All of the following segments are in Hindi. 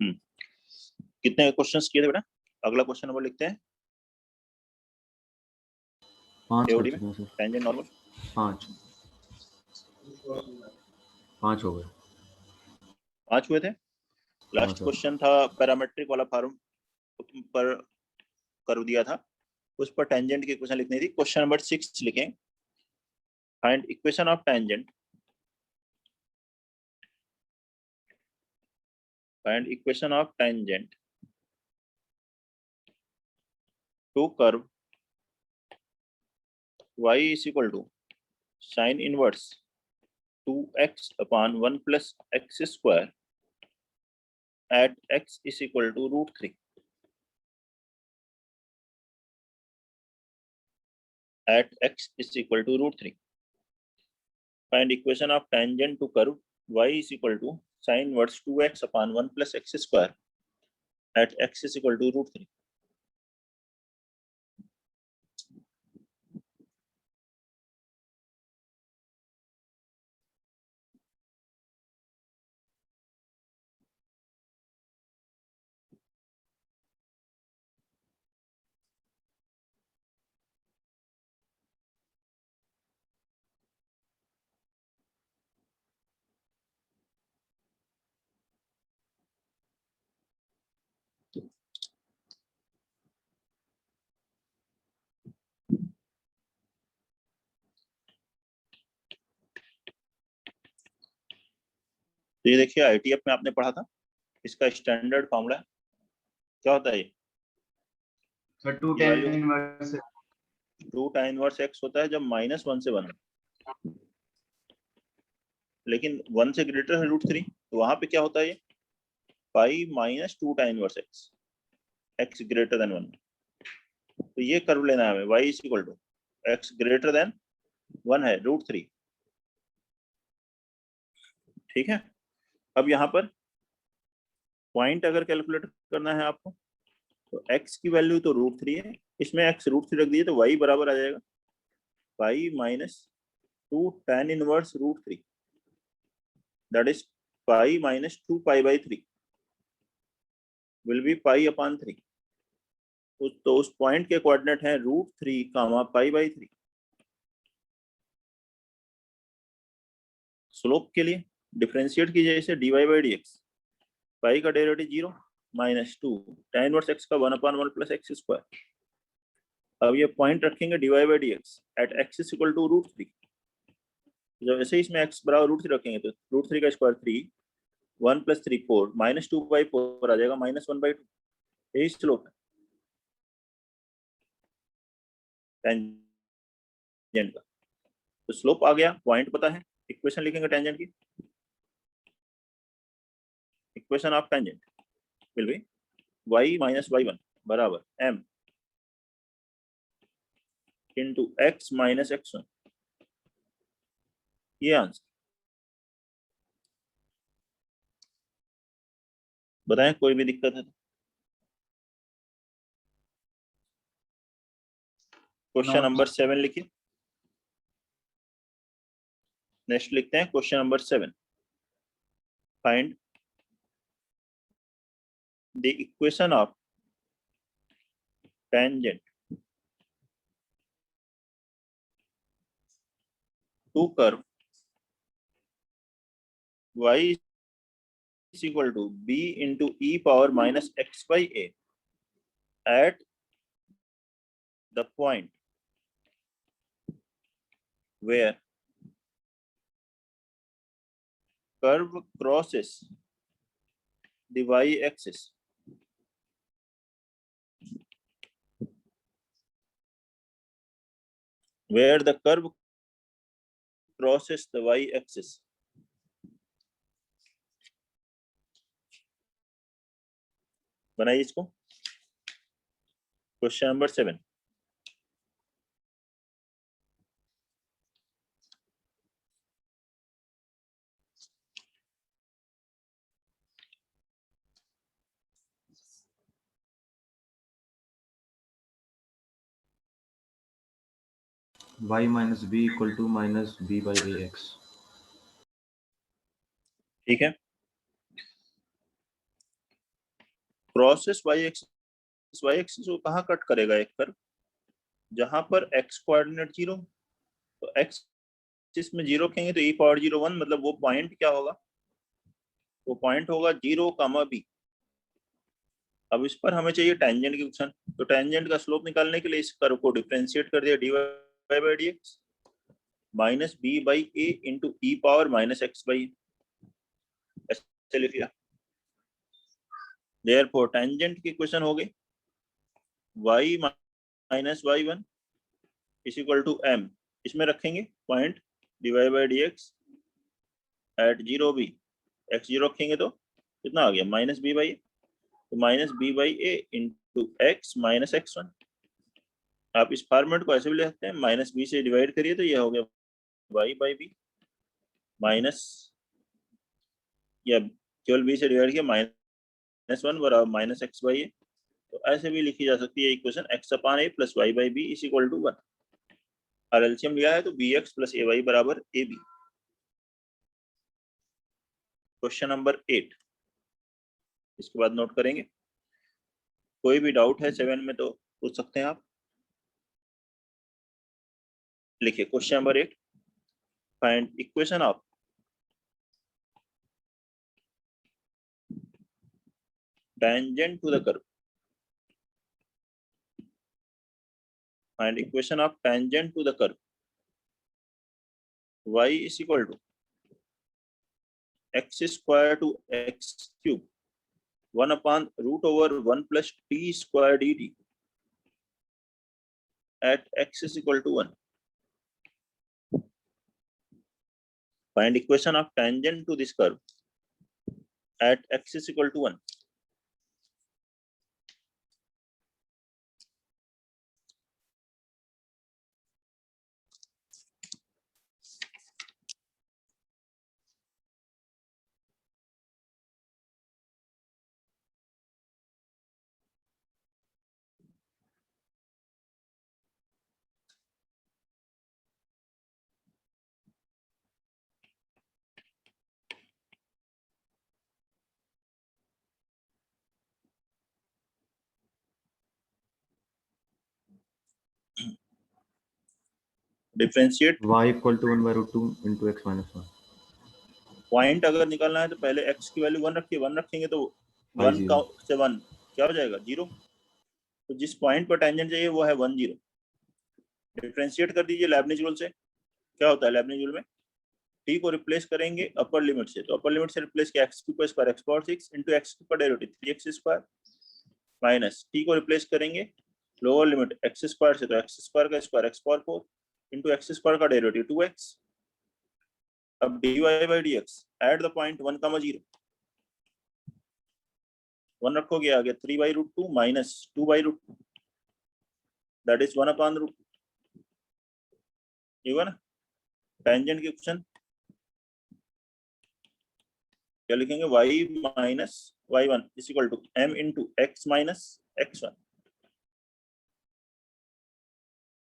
कितने क्वेश्चंस किए थे बेटा? अगला क्वेश्चन नंबर लिखते हैं। 5 एओडी में टेंजेंट नॉर्मल 5 हो गए। 5 हुए थे। लास्ट क्वेश्चन था पैरामेट्रिक वाला फॉर्म पर कर दिया था, उस पर टेंजेंट की क्वेश्चन लिखनी थी। क्वेश्चन नंबर 6 लिखें। Find equation of tangent, find equation of tangent to curve y is equal to sin inverse 2x upon 1 plus x square at x is equal to √3 at x is equal to √3. Find equation of tangent to curve y is equal to sin inverse 2x upon 1 plus x square at x is equal to √3. तो ये देखिए आईटीएफ में आपने पढ़ा था, इसका स्टैंडर्ड फॉर्मूला क्या होता है? ये टू tan इनवर्स x होता है जब -1 से 1, लेकिन 1 से ग्रेटर है √3, तो वहां पे क्या होता है? ये pi minus 2 tan inverse x greater than 1। तो ये कर्व लेना है हमें, y is equal to x greater than 1 है √3। ठीक है। अब यहाँ पर पॉइंट अगर कैलकुलेट करना है आपको, तो x की वैल्यू तो √3 है, इसमें x √3 रख दिए तो y बराबर आ जाएगा pi minus 2 tan inverse √3, that is pi minus 2 पाई/3 विल बी पाई अपॉन 3। तो उस पॉइंट के कोऑर्डिनेट है √3 कामा पाई/3। स्लोप के लिए डिफरेंशिएट कीजिए इसे dy/dx, पाई का डेरिवेटिव 0 -2 tan इनवर्स x का 1/1 प्लस x स्क्वायर। अब ये पॉइंट रखेंगे dy/dx at x is equal to √3। जब ऐसे ही इसमें x बराबर √3 रखेंगे तो √3 का स्क्वायर 3, 1 + 3 4, -2/4 आ जाएगा -1/2। यही स्लोप है टेंजेंट का। तो स्लोप आ गया, पॉइंट पता है, इक्वेशन लिखेंगे टेंजेंट की। Equation of tangent will be y - y1 बराबर m into x - x1। ये आंसर। बताएं कोई भी दिक्कत है तो। क्वेश्चन नंबर 7 लिखिए। नेक्स्ट लिखते हैं question number 7। Find the equation of tangent to curve y is equal to b into e power minus x/a at the point where curve crosses the y-axis where the curve crosses the y-axis। बनाइए इसको। Question number 7। y - b equal to -b/ax। ठीक है। क्रॉसेस वाई एक्सिस को कहाँ कट करेगा एक कर्व, जहां पर x कोऑर्डिनेट 0, तो x में 0 रखेंगे तो e पावर 0 1, मतलब वो पॉइंट क्या होगा, वो पॉइंट होगा 0, b। अब इस पर हमें चाहिए टेंजेंट की क्वेश्चन, तो टेंजेंट का स्लोप निकालने के लिए इस कर्व को डिफरेंशिएट कर दिया dy by dx minus b by a into E power minus x by, ऐसे लिख लिया। देयरफॉर टेंजेंट की क्वेश्चन हो गई y minus y1 is equal to m, इसमें रखेंगे point dy by dx at 0b, x 0 रखेंगे तो कितना आ गया माइनस b बाई, तो minus b by a into x minus x1। आप इस फॉर्मेट को ऐसे भी ले सकते हैं, माइनस b से डिवाइड करिए तो ये हो गया y बाई b माइनस, या केवल b से डिवाइड किया माइनस 1 बराबर माइनस x बाई a। तो ऐसे भी लिखी जा सकती है equation x upon a plus y by b is equal to 1। और एलसीएम लिया है तो bx प्लस ay बराबर ab। क्वेश्चन नंबर 8 इसके बाद नोट करेंगे, कोई भी डाउट है 7 में तो पूछ सकते हैं आप। लिखिए question number 8, find equation of tangent to the curve, find equation of tangent to the curve y is equal to x square to x cube 1 upon root over 1 plus t square dt at x is equal to 1. Find equation of tangent to this curve at x is equal to 1. Differentiate y equal to 1 by root 2 into x minus 1। Point अगर निकालना है तो पहले x की वैल्यू 1 रखिए, 1 रखेंगे तो 1 0 से 1 क्या हो जाएगा 0, तो जिस पॉइंट पर टेंजेंट चाहिए वो है 1 0। डिफरेंशिएट कर दीजिए लेबनिज रूल से, क्या होता है लेबनिज रूल में, t को रिप्लेस करेंगे अपर लिमिट से, तो अपर लिमिट से रिप्लेस किया x cube square x power 6 into x का derivative 3x square minus t को रिप्लेस करेंगे लोअर लिमिट x स्क्वायर से, तो x स्क्वायर का square x power 4 into x square का डेरिवेटिव 2x। अब dy by dx at the point 1 0 1 रखोगे आ गया 3 by root 2 minus 2 by root 2 that is 1 upon root 2, ठीक है ना। टेंजेंट की क्वेश्चन क्या लिखेंगे, y minus y1 is equal to m into x minus x1,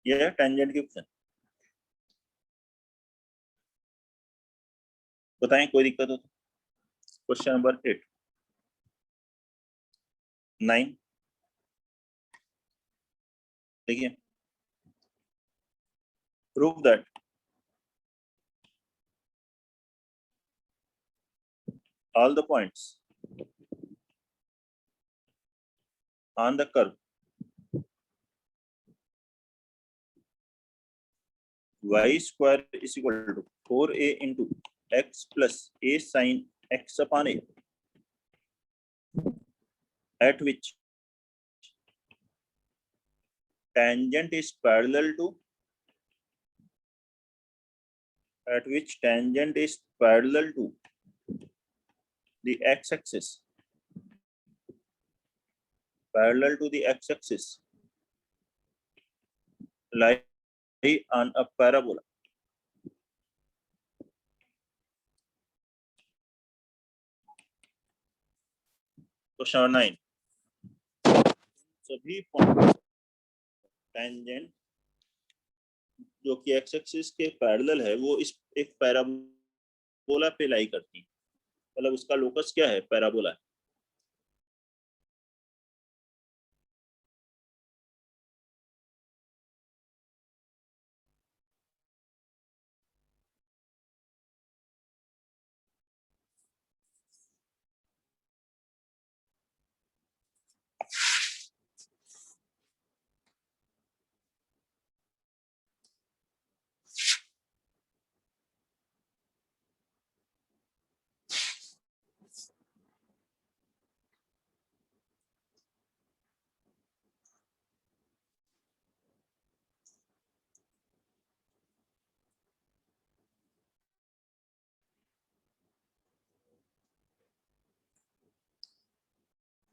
ये है टेंजेंट की क्वेश्चन। बताएं कोई दिक्कत हो तो। क्वेश्चन नंबर 8 9 देखिए, prove that all the points on the curve y square is equal to 4a into x plus a sin x upon a at which tangent is parallel to the x-axis, lie on a parabola. Question 9, सभी पॉइंट टेंजेंट जो कि एक्स एक्सिस के पैरेलल है वो इस एक पैराबोला पे लाई करती है, मतलब उसका लोकस क्या है पैराबोला है।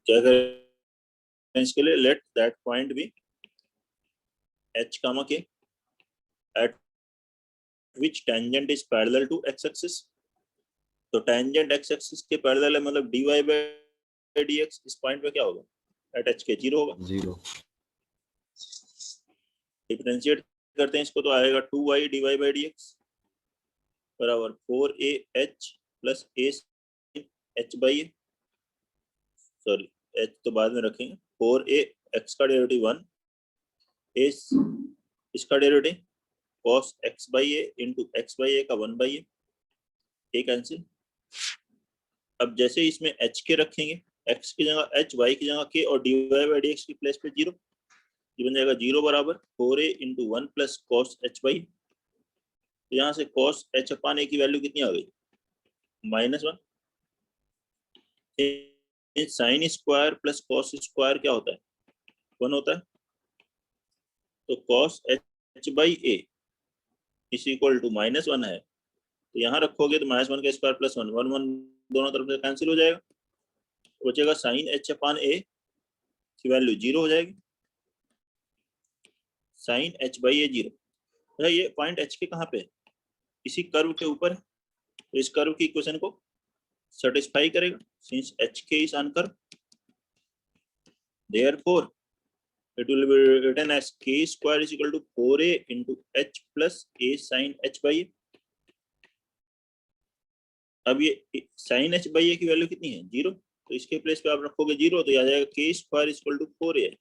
क्या करें इसके लिए, let that point be h comma k at which tangent is parallel to x axis। तो tangent x axis के पैरेलल है, मतलब dy by dx इस पॉइंट पे क्या होगा, एट h के 0 होगा। 0 डिफरेंशिएट करते हैं इसको तो आएगा 2y dy by dx बराबर 4ah plus a h by a, sorry h तो बाद में रखेंगे, 4a x का डेरिवेटिव 1 a इसका derivative cos x by a into x by a का 1 by a, एक कैंसिल। अब जैसे इसमें h के रखेंगे, x की जगह h, y की जगह k और dy by dx की प्लेस पे 0, ये बन जाएगा 0 बराबर 4a into 1 plus cos h by। तो यहाँ से cos h अपान a की वैल्यू कितनी आ गई, -1। Sign square plus cos square क्या होता है, 1 होता है। तो cos h by a is equal to -1 है, तो यहाँ रखोगे तो -1 का स्क्वायर प्लस 1, 1 1 दोनों तरफ से कैंसिल हो जाएगा, बचेगा साइन h अपान a की वैल्यू 0 हो जाएगी, साइन h by a 0। अच्छा, ये पॉइंट h के कहाँ पे है, इसी कर्व के ऊपर है, तो इस कर्व की इक्वेशन को सेटिस्फाई करेगा, since h k is on curve, therefore it will be written as k square is equal to 4a into h plus a sin h by a। अब ये sin h by a की वैल्यू कितनी है, 0, तो इसके प्लेस पे आप रखोगे 0, तो आ जाएगा k square is equal to 4ah,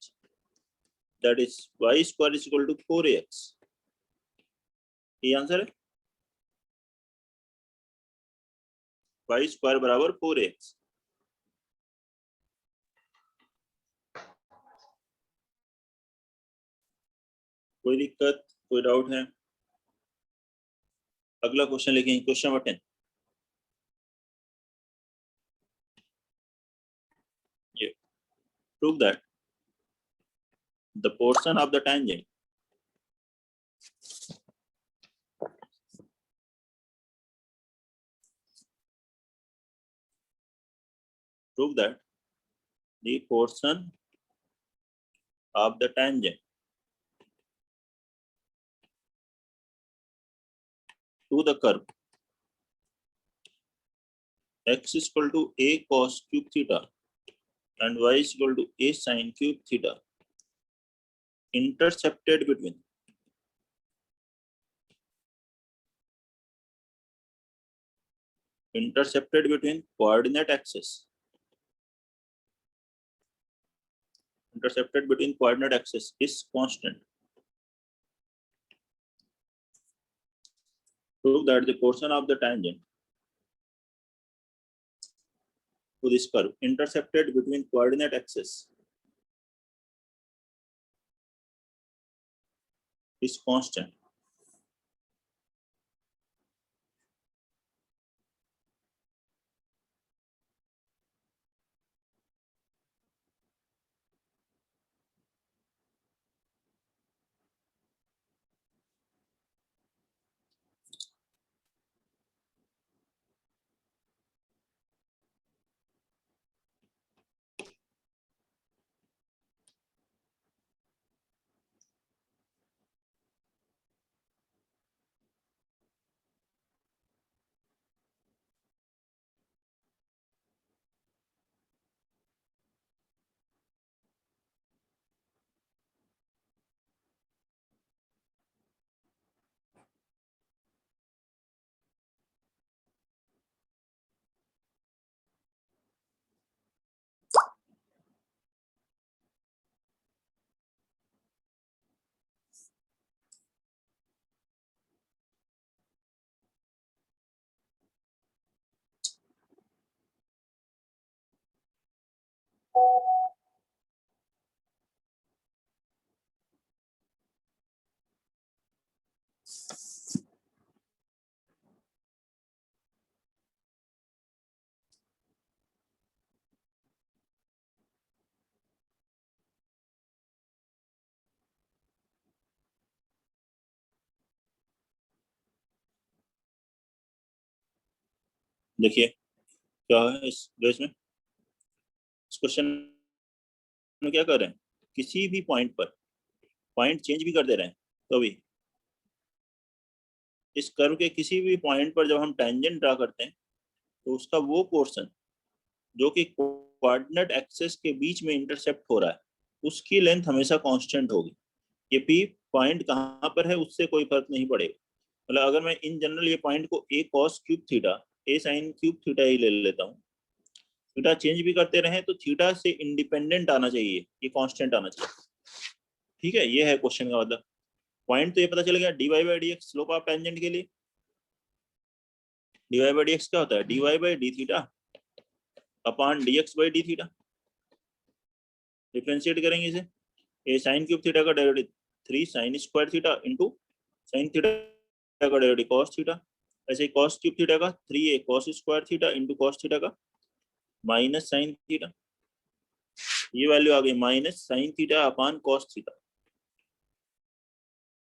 that is y square is equal to 4ax। ये आंसर है, y स्क्वायर बराबर 4ax। कोई दिक्कत, कोई डाउट है? अगला क्वेश्चन लिखेंगे, क्वेश्चन नंबर 10। ये prove that the portion of the tangent prove that the portion of the tangent to the curve x is equal to a cos cube theta and y is equal to a sin cube theta intercepted between coordinate axis is constant। Prove that the portion of the tangent to this curve intercepted between coordinate axis is constant। देखिए क्या है इस में, इस क्वेश्चन में क्या कर रहे हैं, किसी भी पॉइंट पर पॉइंट चेंज भी कर दे रहे हैं, तो भी इस कर्व के किसी भी पॉइंट पर जब हम टेंजेंट ड्रा करते हैं तो उसका वो पोर्शन जो कि कोऑर्डिनेट एक्सिस के बीच में इंटरसेप्ट हो रहा है उसकी लेंथ हमेशा कांस्टेंट होगी। ये पी पॉइंट कहाँ पर है उससे कोई फर्क नहीं पड़ेगा। मतलब अगर मैं इन जनरल ये पॉइंट को ए कॉस क्यूब थीटा ए साइन क्यूब थीटा ही ले लेता हूँ, थीटा चेंज भी करते रहे तो थीटा से इंडिपेंडेंट आना चाहिए, ये कांस्टेंट आना चाहिए। ठीक है, ये है क्वेश्चन का मतलब। पॉइंट तो ये पता चल गया, D Y by D X slope of tangent के लिए D Y by D X क्या होता है, D Y by D theta upon D x by D theta. Differentiate करेंगे इसे, ए साइन क्यूब थीटा का derivative 3 sine square theta into sine theta का डेरिवेटिव कॉस थीटा, ऐसे ही कॉस क्यूब थीटा का 3a cos square theta into cos theta का माइनस साइन थीटा। ये वैल्यू आ गई minus sine theta upon cos theta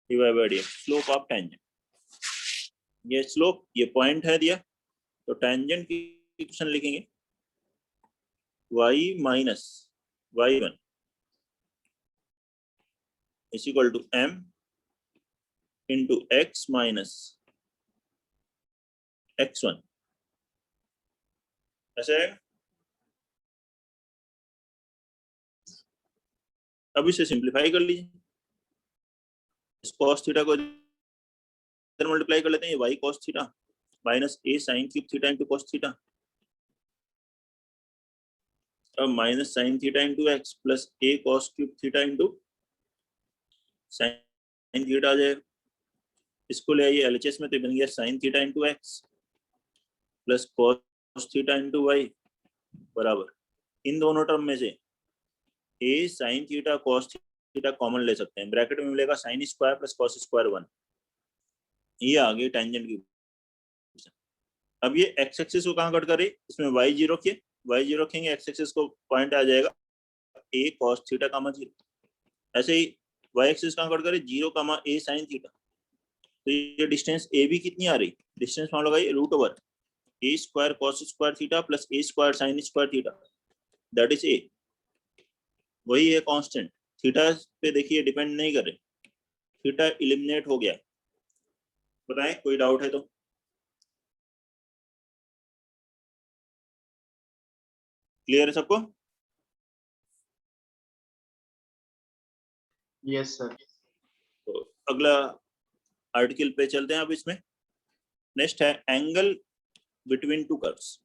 divide by D slope of tangent. ये स्लोप ये पॉइंट है दिया, तो टेंजेंट की इक्वेशन लिखेंगे y minus y1 is equal to m into x minus x1, ऐसे है। अब इसे सिंप्लीफाई कर लीजिए, इस cos थीटा को इधर मल्टीप्लाई कर लेते हैं, ये y cos theta minus a sin cube theta into cos theta, अब minus sine theta into x plus a cos cube theta into sine theta आ जाएगा। इसको ले आइए एलएचएस में, तो बन गया sine theta into x plus cos theta into y बराबर, इन दोनों टर्म में से a sin थीटा cos थीटा कॉमन ले सकते हैं, ब्रैकेट में मिलेगा sine square plus cos square 1। ये आ गई टेंजेंट की। अब ये एक्स एक्सिस को कहाँ कट करे, इसमें वाई जीरो किए, वाई जीरो रखेंगे, एक्स एक्सिस को पॉइंट आ जाएगा a cos theta comma zero. ऐसे ही वाई एक्सिस कहाँ कट करे, zero comma a sin theta. तो ये डिस्टेंस ए बी कितनी आ रही, डिस्टेंस मान लो भाई root over a square cos square theta plus a square sine square theta, that is a. वही है कांस्टेंट, थीटा पे देखिए डिपेंड नहीं कर रहे, थीटा इलिमिनेट हो गया। बताएं कोई डाउट है तो। क्लियर है सबको? Yes, sir. तो अगला आर्टिकल पे चलते हैं। अब इसमें नेक्स्ट है angle between two curves.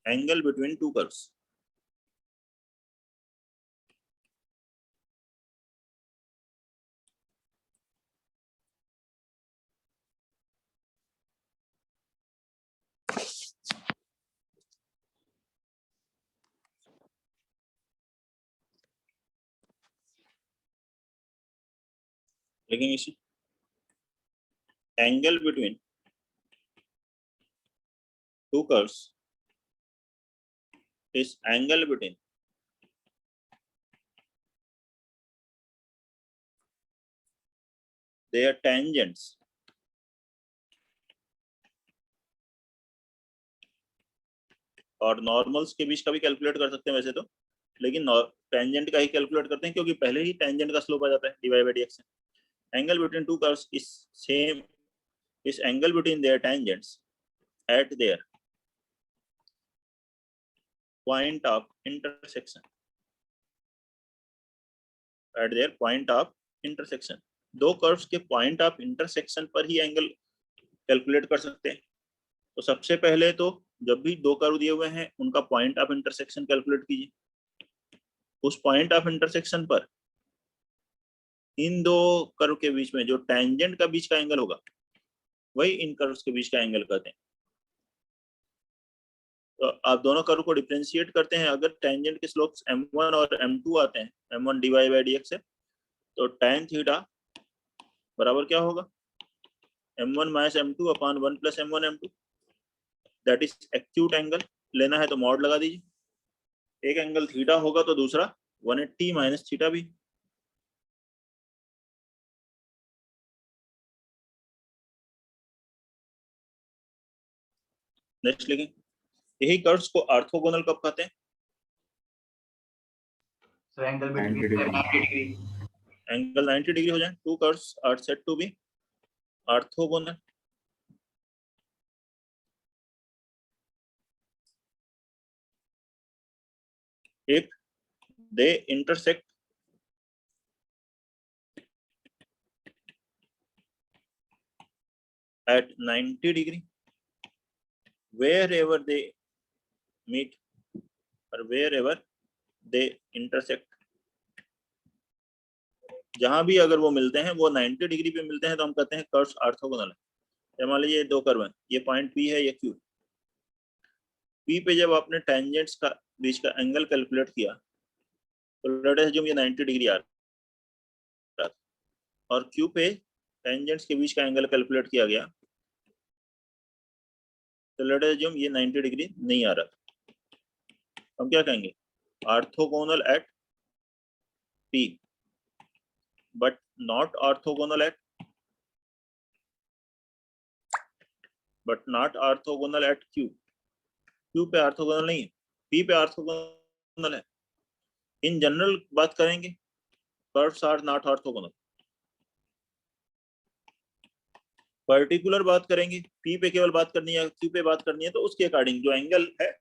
Angle between two curves, लिखेंगे इसे एंगल बिटवीन टू कर्व्स इस एंगल बिटवीन their tangents और नॉर्मल्स के बीच का भी कैलकुलेट कर सकते हैं वैसे तो, लेकिन टेंजेंट का ही कैलकुलेट करते हैं क्योंकि पहले ही टेंजेंट का स्लोप आ जाता है divide by dx। Angle between two curves is same as angle between their tangents at their point of intersection, at their point of intersection. दो कर्व्स के पॉइंट ऑफ इंटरसेक्शन पर ही एंगल कैलकुलेट कर सकते हैं। तो सबसे पहले तो जब भी दो कर्व दिए हुए हैं उनका पॉइंट ऑफ इंटरसेक्शन कैलकुलेट कीजिए। उस पॉइंट ऑफ इंटरसेक्शन पर इन दो कर्व के बीच में जो टेंजेंट का बीच का एंगल होगा वही इन कर्व्स के बीच का एंगल कहते हैं। तो आप दोनों कर्व को डिफरेंशिएट करते हैं, अगर टेंजेंट के स्लोप्स m1 और m2 आते हैं, m1 डिवाइड बाय dx है, तो tan थीटा बराबर क्या होगा, m1 minus m2 upon 1 plus m1 m2, that is acute angle. लेना है तो मॉड लगा दीजिए, एक एंगल थीटा होगा तो दूसरा 180 माइनस थीटा भी। नेक्स्ट लिखें यही कर्व्स को ऑर्थोगोनल कब कहते हैं? So angle between 90 degree. 90 degree. Angle 90 degree हो जाए, two curves are said to be orthogonal. if they intersect at 90 degree wherever they meet or wherever they intersect, जहां भी अगर वो मिलते हैं वो 90 डिग्री पे मिलते हैं तो हम कहते हैं कर्व्स ऑर्थोगोनल है। मान लीजिए दो कर्व हैं, ये पॉइंट P है, ये Q। P पे जब आपने टेंजेंट्स का बीच का एंगल कैलकुलेट किया तो लेट अस अज्यूम ये 90 डिग्री आ रहा था, और Q पे टेंजेंट्स के बीच का एंगल कैलकुलेट किया गया तो लेट अस अज्यूम ये 90 डिग्री नहीं आ रहा था। हम क्या कहेंगे? Orthogonal at P but not orthogonal at Q। Q पे ऑर्थोगोनल नहीं है, P पे ऑर्थोगोनल है। इन जनरल बात करेंगे, curves are not orthogonal. Particular बात करेंगे, P पे केवल बात करनी है, Q पे बात करनी है, तो उसके अकॉर्डिंग जो एंगल है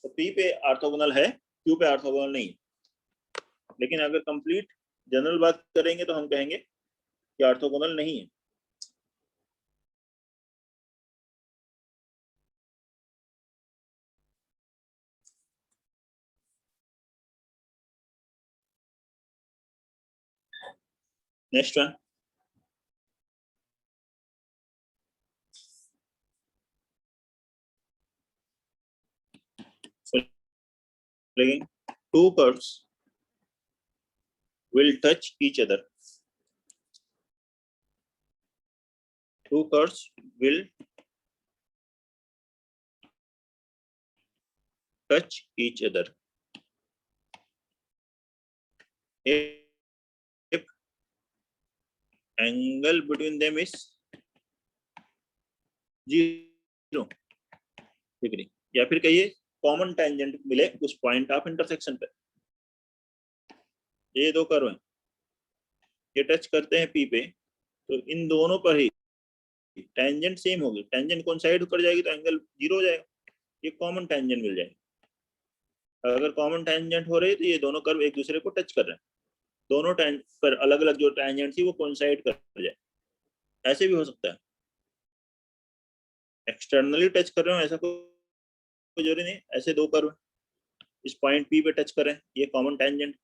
तो P पे ऑर्थोगोनल है, Q पे ऑर्थोगोनल नहीं है। लेकिन अगर कंप्लीट जनरल बात करेंगे तो हम कहेंगे कि ऑर्थोगोनल नहीं है। Next one, two curves will touch each other. Two curves will touch each other if angle between them is 0 degree, या फिर कहिए कॉमन टेंजेंट मिले उस पॉइंट ऑफ इंटरसेक्शन पे। ये दो कर्व हैं, ये टच करते हैं P पे, तो इन दोनों पर ही टेंजेंट सेम होगी। टेंजेंट कौन साइड ऊपर जाएगी तो एंगल 0 हो जाएगा, ये कॉमन टेंजेंट मिल जाएगी। अगर कॉमन टेंजेंट हो रही है तो ये दोनों कर्व एक दूसरे को टच कर रहे हैं, दोनों पर अलग अलग जो टेंजेंट थी वो कोइंसाइड कर जाए। ऐसे भी हो सकता है, एक्सटर्नली टच कर रहे हो ऐसा कोई जरूरी नहीं। ऐसे दो कर्व इस पॉइंट P पे टच करें, ये कॉमन टेंजेंट,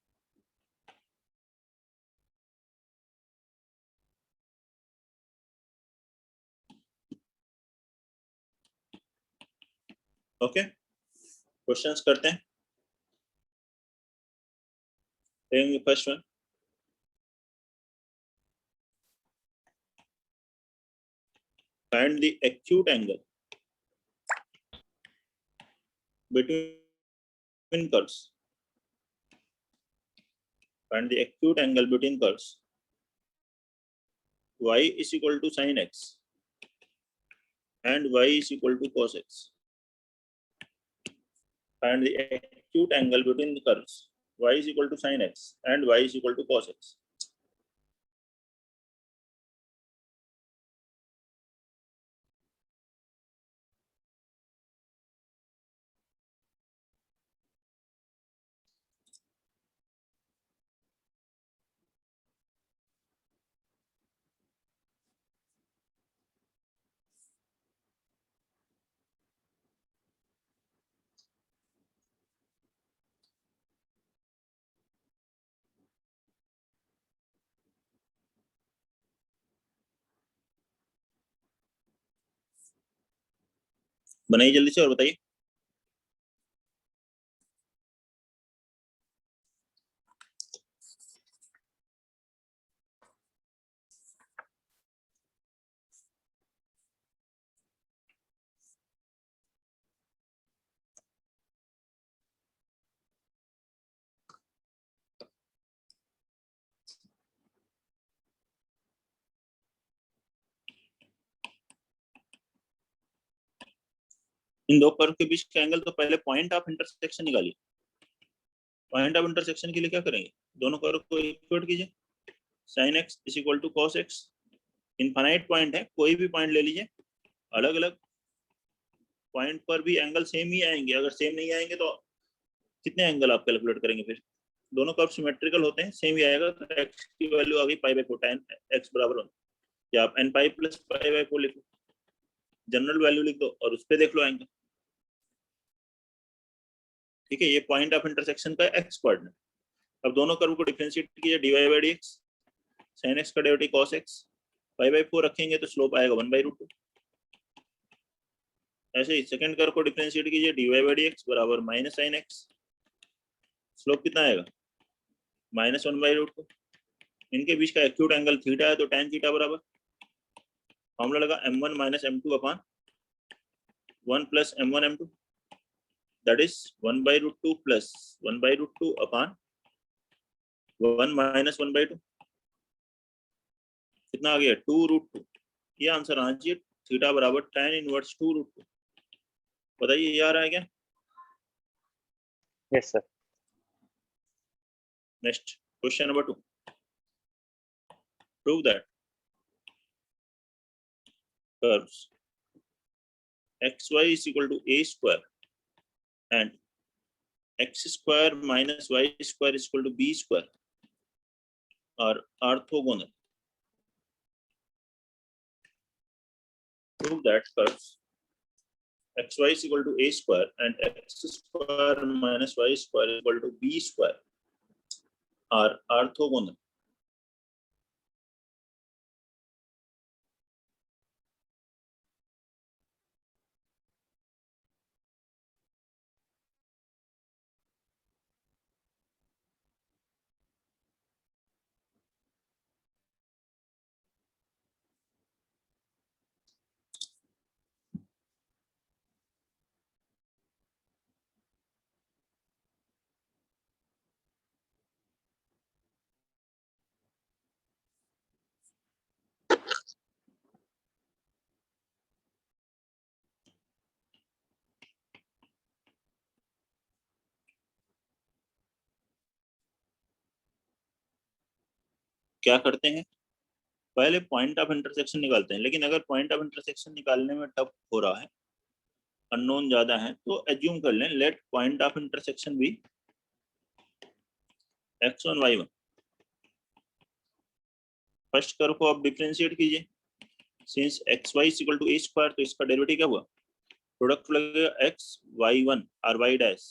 ओके। क्वेश्चंस करते हैं। First one, find the acute angle between curves. Find the acute angle between curves. Y is equal to sin x and y is equal to cos x. Find the acute angle between the curves. Y is equal to sin x and y is equal to cos x. बनाइए जल्दी से और बताइए। इन दो कर्व के बीच का एंगल, तो पहले पॉइंट ऑफ इंटरसेक्शन निकालिए। पॉइंट ऑफ इंटरसेक्शन के लिए क्या करेंगे, दोनों कर्व को इक्वेट कीजिए। sin x is equal to cos x। Infinite point है, कोई भी पॉइंट ले लीजिए, अलग अलग पॉइंट पर भी एंगल सेम ही आएंगे। अगर सेम नहीं आएंगे तो कितने एंगल आप कैलकुलेट करेंगे? फिर दोनों कर्व सिमेट्रिकल होते हैं, सेम ही आएगा, तो x की वैल्यू आ गई π/4, tan x बराबर 1, या आप n पाई प्लस π/4 लिख लो, जनरल वैल्यू लिख दो और उस पर देख लो एंगल। ठीक है, ये पॉइंट ऑफ इंटरसेक्शन का x कोऑर्डिनेट। अब दोनों कर्व को डिफरेंशिएट कीजिए, dy/dx, sin x का डेरिवेटिव cos x, π/4 रखेंगे तो स्लोप आएगा 1/√2। ऐसे ही सेकंड कर्व को डिफरेंशिएट कीजिए, dy/dx बराबर माइनस sin x, स्लोप कितना आएगा -1/√2। इनके बीच का एक्यूट एंगल थीटा है, तो tan थीटा बराबर फॉर्मूला लगा m1 minus m2 upon 1 plus m1 m2, that is 1/√2 plus 1/√2 upon 1 minus 1/2, कितना आ गया 2√2। ये आंसर आना चाहिए, थीटा बराबर tan इनवर्स 2√2। बताइए ये आ रहा है क्या? Yes sir. Next question number 2, prove that curves xy is equal to a square and x square minus y square is equal to b square are orthogonal. Prove that curves xy is equal to a square and x square minus y square is equal to b square are orthogonal. क्या करते हैं, पहले पॉइंट ऑफ इंटरसेक्शन निकालते हैं। लेकिन अगर पॉइंट ऑफ इंटरसेक्शन निकालने में टफ हो रहा है, अननोन ज्यादा है, तो एज्यूम कर लें लेट पॉइंट ऑफ इंटरसेक्शन भी x1 y1। फर्स्ट कर्व को आप डिफरेंशिएट कीजिए, since xy is equal to a square, तो इसका डेरिवेटिव क्या हुआ, प्रोडक्ट लगेगा x y1 और y डैश,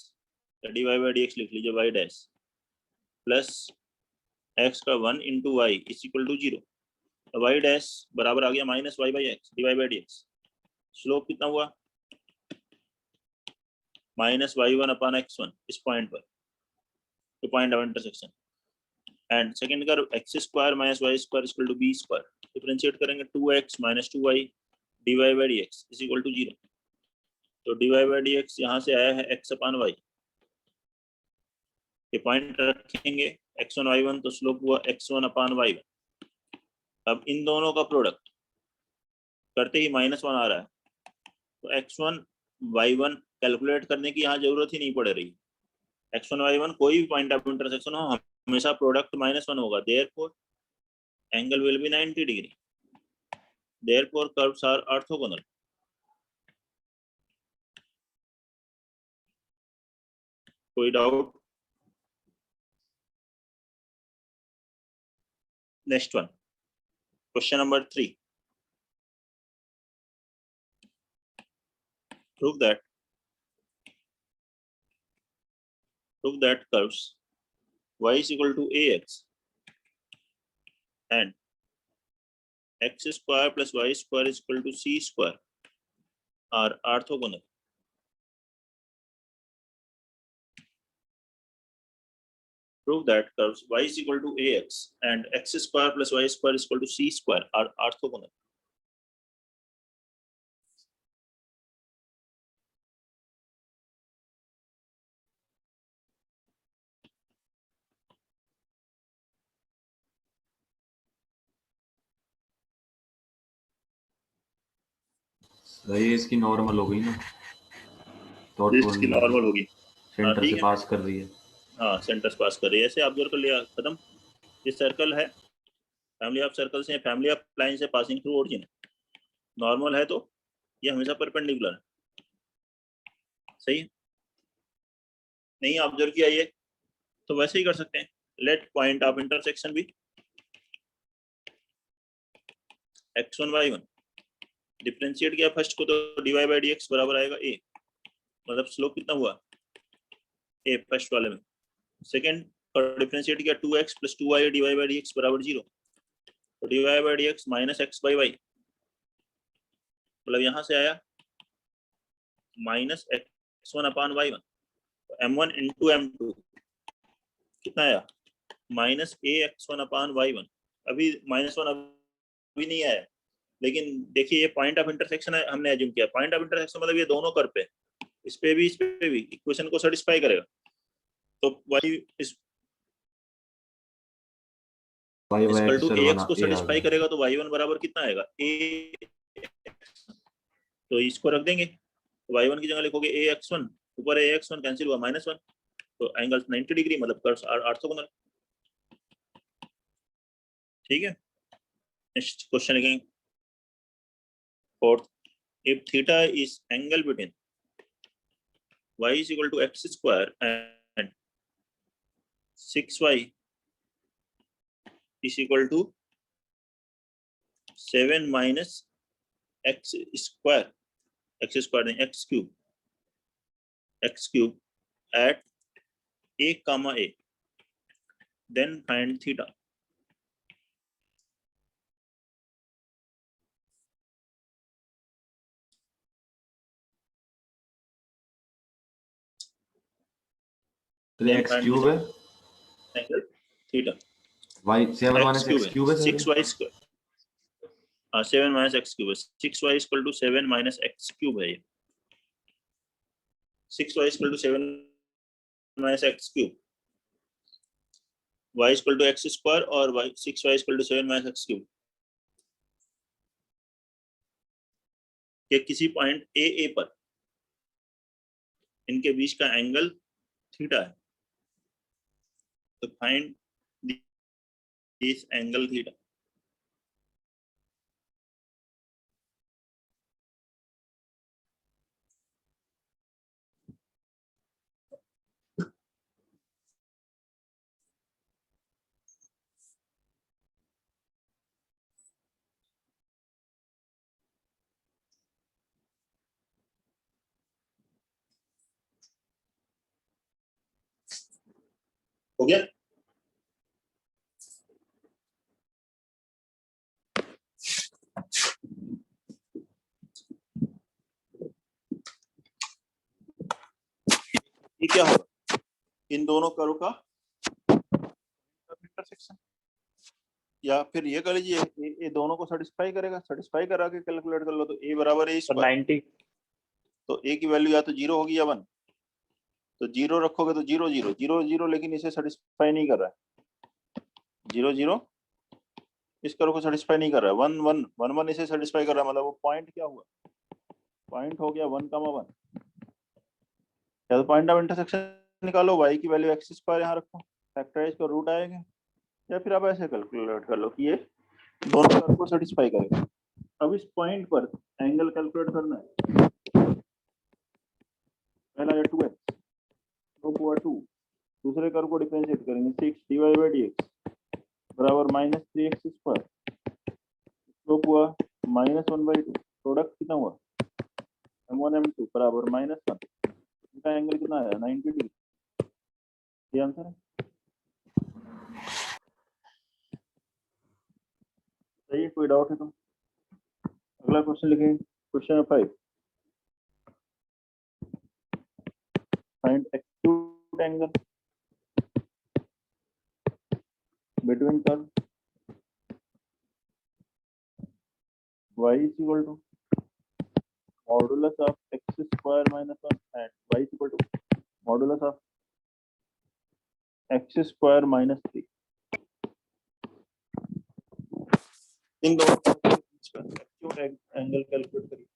dy/dx लिख लीजिए y डैश प्लस x का 1 into Y is equal to 0, y dash बराबर आ गया माइनस y/x dy/dx। स्लोप कितना हुआ -y1 अपॉन x1 इस पॉइंट पर, तो point of intersection. And second curve x square minus y square is equal to b square, differentiate करेंगे 2x minus 2y dy/dx is equal to 0, तो dy/dx यहाँ से आया है x अपॉन y, ये पॉइंट रखेंगे x1 y1, तो स्लोप हुआ x1 अपॉन y1। अब इन दोनों का प्रोडक्ट करते ही -1 आ रहा है, तो x1 y1 कैलकुलेट करने की यहाँ जरूरत ही नहीं पड़ रही। x1 y1 कोई भी पॉइंट ऑफ इंटरसेक्शन हो, हमेशा प्रोडक्ट -1 होगा, therefore angle will be 90 degree, therefore curves are orthogonal. कोई doubt? Next one, question number 3, prove that curves y is equal to ax and x square plus y square is equal to c square are orthogonal. Prove that curves y is equal to ax and x square plus y square is equal to c square are orthogonal. ये इसकी नॉर्मल हो गई ना, तो इसकी नॉर्मल होगी। सेंटर ठीक से है। पास कर रही है। हाँ सेंटर से पास कर रही है, ऐसे ऑब्जर्व कर लिया, खत्म। ये सर्कल है, फैमिली ऑफ सर्कल से, फैमिली ऑफ लाइन से पासिंग थ्रू ओरिजिन, नॉर्मल है तो ये हमेशा परपेंडिकुलर है। सही है, नहीं ऑब्जर्व किया ये तो वैसे ही कर सकते हैं। लेट पॉइंट ऑफ इंटरसेक्शन भी x1 y1, डिफरेंशिएट किया फर्स्ट को तो dy बाई dx बराबर आएगा a, मतलब स्लोप कितना हुआ a फर्स्ट वाले में। सेकंड का डिफरेंशिएट किया 2x plus 2y dy by dx बराबर 0, तो dy by dx minus x by y, मतलब यहाँ से आया माइनस x1 अपान y1, तो m1 इंटू m2 कितना आया minus a x1 upon y1। अभी -1 अभी नहीं आया, लेकिन देखिए ये पॉइंट ऑफ इंटरसेक्शन है, हमने एज्यूम किया पॉइंट ऑफ इंटरसेक्शन मतलब ये दोनों कर्व पे, इस पे भी इक्वेशन को सेटिस्फाई करेगा। तो y इस इक्वल टू ax को सेटिस्फाई करेगा, तो y1 बराबर कितना आएगा a, तो इसको रख देंगे, तो y1 की जगह लिखोगे ax1, ऊपर ax1 कैंसिल हुआ -1, तो एंगल 90 डिग्री मतलब कर्व 800 ठीक है। नेक्स्ट क्वेश्चन लिखेंगे fourth, if theta is angle between y is equal to x square and 6y is equal to 7 minus x square नहीं x cube at a comma a, then find theta। तो x क्यूब है, angle theta, y 7 x x cube है, 6y स्क्वायर, हाँ 7 माइनस x क्यूब है, 6y equal to 7 minus x cube है, ये 6y equal to 7 minus x cube, y equal to x square और 6y equal to 7 minus x cube के किसी पॉइंट ए पर इनके बीच का एंगल थीटा है, तो फाइंड दिस एंगल थीटा। हो गया, ये क्या होगा इन दोनों कर्व का इंटरसेक्शन, या फिर ये कर लीजिए ये दोनों को सेटिस्फाई करेगा, सेटिस्फाई करा के कैलकुलेट कर लो, तो a बराबर a स्क्वायर 90, तो a की वैल्यू या तो 0 होगी या 1, तो 0 रखोगे तो 0 0 0 0, लेकिन इसे सेटिस्फाई नहीं कर रहा है, 0 0 इस कर्व को सेटिस्फाई नहीं कर रहा है, 1 1 1 1 इसे सेटिस्फाई कर रहा है, मतलब वो पॉइंट क्या हुआ, पॉइंट हो गया 1,1। या तो पॉइंट ऑफ इंटरसेक्शन निकालो, y की वैल्यू x स्क्वायर यहाँ रखो, फैक्टराइज का रूट आएगा, या फिर आप ऐसे कैलकुलेट कर लो कि ये दोनों कर्व को सेटिस्फाई करेगा। अब इस पॉइंट पर एंगल कैलकुलेट करना है, पहला है 2x, स्लोप हुआ 2, दूसरे कर्व को डिफरेंशिएट करेंगे 6 डिवाइड बाय dx बराबर -3x स्क्वायर, स्लोप हुआ -1/2, प्रोडक्ट कितना हुआ m1 m2 बराबर -1, इनका एंगल कितना आया 90 डिग्री, ये आंसर है। सही है, कोई डाउट है तो अगला क्वेश्चन लिखेंगे, question 5, find acute angle between curve y is equal to modulus of x square minus 1 and y is equal to modulus of x square minus 3, इन दोनों के बीच का एक्यूट एंगल कैलकुलेट करिए।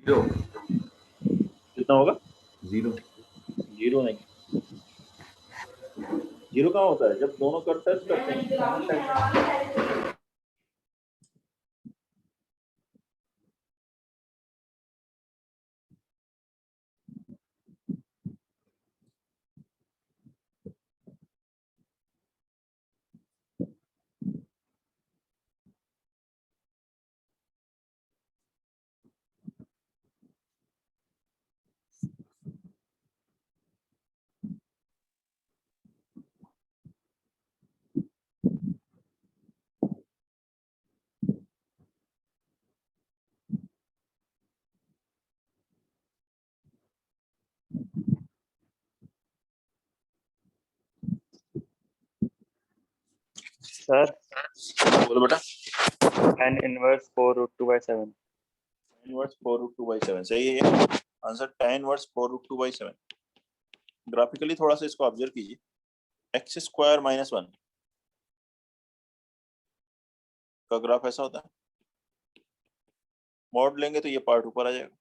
जीरो कितना होगा? जीरो जीरो नहीं, जीरो कहाँ होता है? जब दोनों कर टच करते हैं। सर बोलो बेटा। tan inverse 4√2/7 tan inverse 4√2/7 सही है। Answer tan inverse 4√2/7। ग्राफिकली थोड़ा सा इसको ऑब्जर्व कीजिए। एक्स स्क्वायर माइनस 1 का ग्राफ ऐसा होता है। मॉड लेंगे तो ये पार्ट ऊपर आ जाएगा,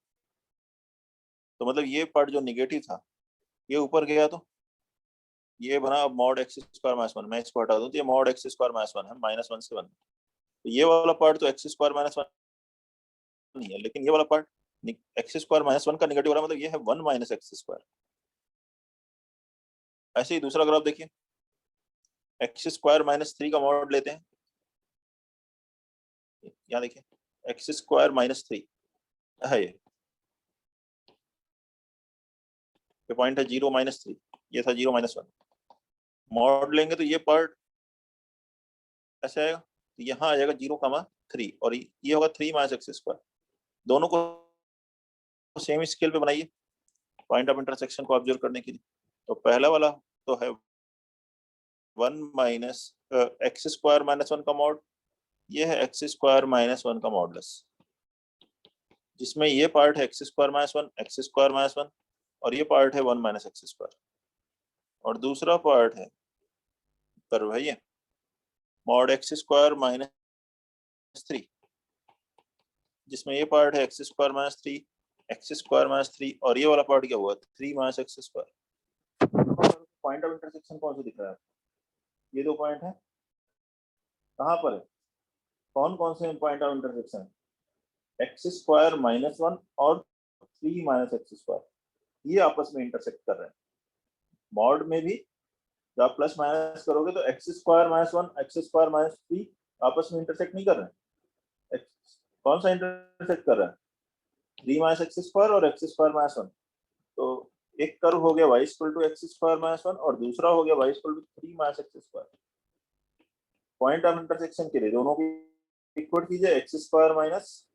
तो मतलब ये पार्ट जो निगेटिव था ये ऊपर गया, तो ये बना अब मॉड एक्स स्क्वायर माइनस 1। मैं इसको हटा दूं तो ये मॉड एक्स स्क्वायर माइनस 1 है, -1 से 1। तो ये वाला पार्ट तो एक्स स्क्वायर माइनस 1 नहीं है, लेकिन ये वाला पार्ट एक्स स्क्वायर माइनस 1 का निगेटिव वाला, मतलब ये है 1 माइनस एक्स स्क्वायर। ऐसे ही दूसरा ग्राफ देखिए, एक्स स्क्वायर माइनस 3 का मॉड लेते हैं। यहाँ देखिए एक्स स्क्वायर माइनस 3 है, ये पॉइंट है 0 माइनस 3, ये था 0 माइनस 1। मॉड लेंगे तो ये पार्ट ऐसे आएगा, तो यहाँ आ जाएगा 0, 3, और ये होगा 3 माइनस एक्स स्क्वायर। दोनों को सेम स्केल पे बनाइए पॉइंट ऑफ इंटरसेक्शन को ऑब्जर्व करने के लिए। तो पहला वाला तो है 1 माइनस एक्स स्क्वायर माइनस 1 का मॉड, ये है एक्स स्क्वायर माइनस 1 का मॉडुलस, जिसमें ये पार्ट है x square minus 1, x square minus 1, और ये पार्ट है 1 माइनस एक्स स्क्वायर। और दूसरा पार्ट है कर्व है ये मॉड एक्स स्क्वायर माइनस 3, जिसमें ये पार्ट है x square minus 3, x square minus 3, और ये वाला पार्ट क्या हुआ 3 minus x square. Point of intersection कौन सा दिख रहा है? ये दो पॉइंट है, कहाँ पर है? कौन कौन से पॉइंट ऑफ इंटरसेक्शन है? एक्स स्क्वायर माइनस 1 और 3 माइनस एक्स स्क्वायर, ये आपस में इंटरसेक्ट कर रहे हैं। मॉड में भी जब आप प्लस माइनस करोगे तो x square minus 1, x square minus 3 आपस में इंटरसेक्ट नहीं कर रहे हैं। कौन सा इंटरसेक्ट कर रहा है? 3 माइनस एक्स स्क्वायर और एक्स स्क्वायर माइनस 1। तो एक कर्व हो गया y equal to x square minus 1, और दूसरा हो गया y equal to 3 minus x square. Point of intersection के लिए दोनों को इक्वल कीजिए, एक्स स्क्वायर माइनस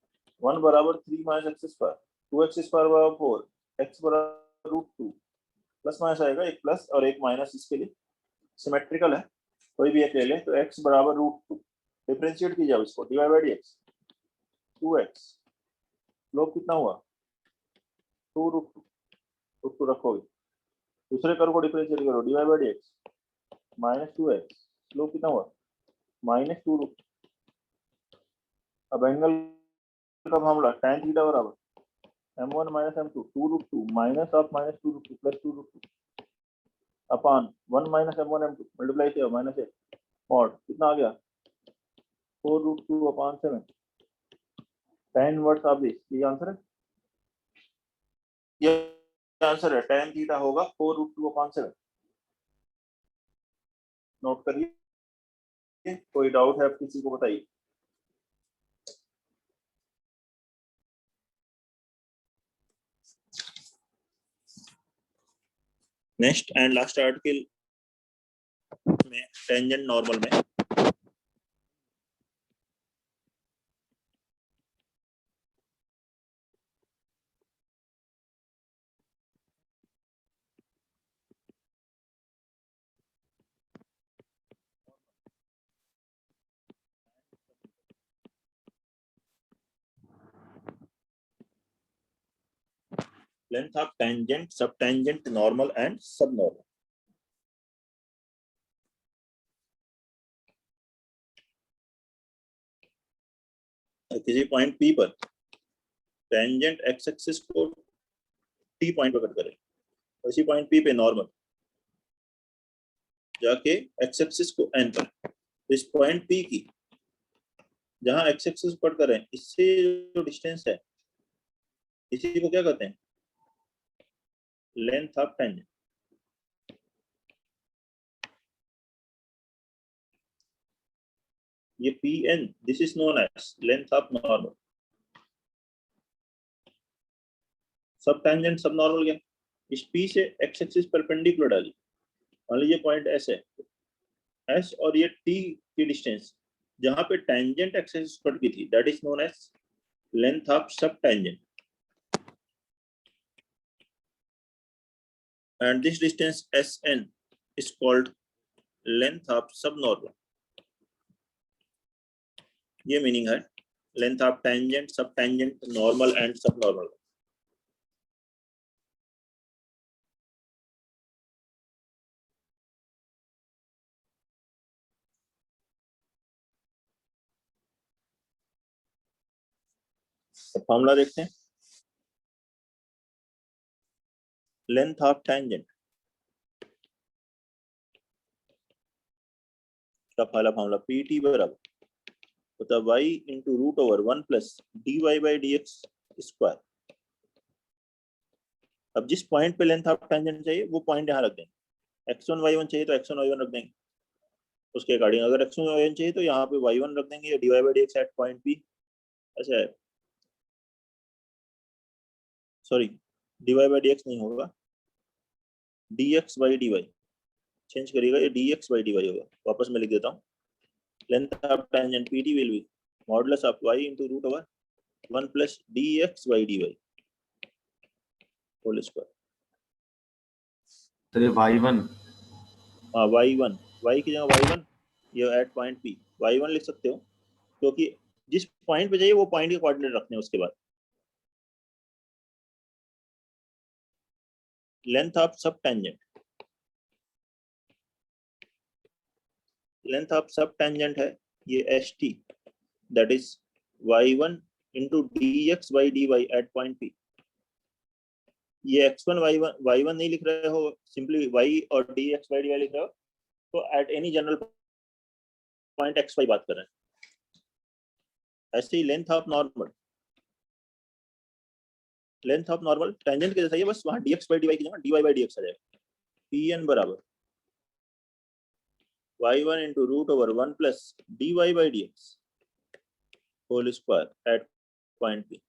1 बराबर 3 minus x square, 2x square बराबर 4, x बराबर √2, प्लस माइनस आएगा, एक प्लस और एक माइनस, इसके लिए सिमेट्रिकल है, कोई भी एक ले लें। तो x बराबर √2, डिफरेंशिएट कीजिए इसको, dy by dx 2x, slope कितना हुआ 2√2 रखोगे। दूसरे कर्व को डिफरेंशिएट करो, dy by dx -2x, slope कितना हुआ -2√2। अब एंगल का फॉर्मूला tan थीटा बराबर m1 minus m2 2√2 minus of -2√2 plus 2√2 upon 1 minus m1 m2 multiply किया माइनस है, मॉड कितना आ गया 4√2 upon 7, tan inverse of this, ये आंसर है। ये आंसर है, tan थीटा होगा 4√2 अपॉन 7। नोट करिए, कोई डाउट है आप किसी को बताइए। नेक्स्ट एंड लास्ट आर्टिकल में टेंजेंट नॉर्मल में length of tangent, subtangent, normal and subnormal. किसी पॉइंट P पर टेंजेंट एक्स एक्सिस को टी पॉइंट पर कट करें, उसी पॉइंट पी पे नॉर्मल जाके एक्स एक्सिस को एन पर, इस पॉइंट पी की जहां एक्स एक्सिस कट करें इससे जो डिस्टेंस है इसी को क्या कहते हैं, लेंथ ऑफ टेंजेंट। ये P N, this is known as length of normal. Subtangent सब नॉर्मल क्या, इस पी से एक्स एक्सिस परपेंडिकुलर डाली, मान लीजिए पॉइंट एस है, एस और ये टी की डिस्टेंस जहां पे टेंजेंट एक्स एक्सिस कट की थी, that is known as length of सब tangent, and this distance Sn is called length of subnormal। ये मीनिंग है लेंथ ऑफ टेंजेंट, सब टेंजेंट, नॉर्मल एंड सबनॉर्मल। तो फॉर्मूला देखते हैं, लेंथ ऑफ टेंजेंट का पहला फॉर्मूला पी टी बराबर होता है y into root over 1 plus D Y by D X square. अब जिस पॉइंट पे लेंथ ऑफ टेंजेंट चाहिए वो पॉइंट यहाँ रख देंगे, x1 y1 चाहिए तो x1 y1 रख देंगे, उसके अकॉर्डिंग अगर x1 y1 चाहिए तो यहाँ पे y1 रख देंगे, D Y by D x at point P, ऐसा है, sorry D Y by D X नहीं होगा, D x by D Y change करिएगा, ये D x by D Y होगा, वापस मैं लिख देता हूँ, length of tangent P T will be modulus of y into root over 1 plus D x by D Y whole square. तो ये y1 हाँ y1, y की जगह y1, ये एट पॉइंट पी y1 लिख सकते हो, क्योंकि जिस पॉइंट पे चाहिए वो पॉइंट के कोऑर्डिनेट रखने हैं। उसके बाद लेंथ ऑफ सब टेंजेंट, लेंथ ऑफ सब टेंजेंट है ये S T, that is y1 into d x by D y at point P. ये x1 y1 नहीं लिख रहे हो, सिंपली y और d x by D y लिख रहे हो, तो at any general point x y बात कर रहे हैं। ऐसे ही length of normal, length of normal tangent के जैसा ही, बस वहां d x by D y की जगह d Y by D x आ जाएगा। पी एन बराबर y1 into root over 1 plus D Y by D x whole square at point P,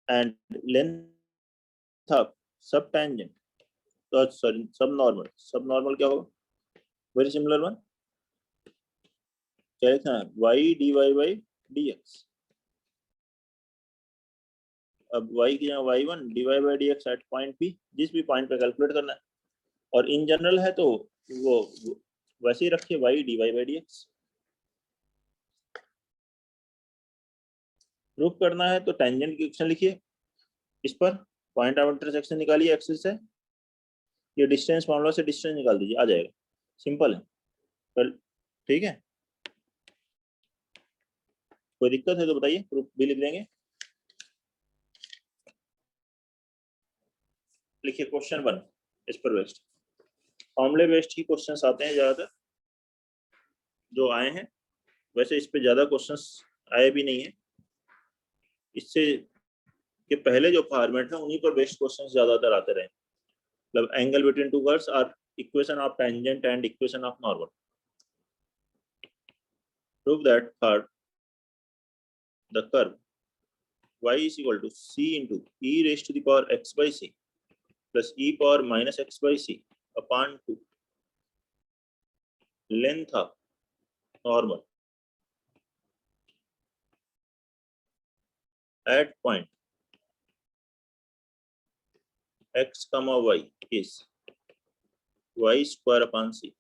and length of सब टेंजेंट, तो sorry sub normal, sub normal क्या होगा, वेरी सिमिलर वन, क्या लिखना है, y D Y by D x. अब y की जगह y1 d Y by D x at point P, जिस भी पॉइंट पे कैलकुलेट करना है, और इन जनरल है तो वो वैसे ही रखिए y D Y by D X. Proof करना है तो टेंजेंट की इक्वेशन लिखिए, इस पर पॉइंट ऑफ इंटरसेक्शन निकालिए एक्सिस से, ये डिस्टेंस फॉर्मूला से डिस्टेंस निकाल दीजिए, आ जाएगा, सिंपल है। कल ठीक है, कोई दिक्कत है तो बताइए, प्रूफ भी लिख देंगे। लिखिए क्वेश्चन 1, इस पर बेस्ड, फॉर्मूले बेस्ड ही क्वेश्चंस आते हैं ज्यादातर जो आए हैं, वैसे इस पे ज्यादा क्वेश्चंस आए भी नहीं है, इससे के पहले जो फॉर्मेट है उन्हीं पर बेस्ड क्वेश्चंस ज्यादातर आते रहे, मतलब एंगल बिटवीन टू कर्व्स और equation of tangent and equation of normal. Prove that for the curve y is equal to c into e raised to the power x by c plus e power minus x by c upon 2 length of normal at point x comma y is y square upon c।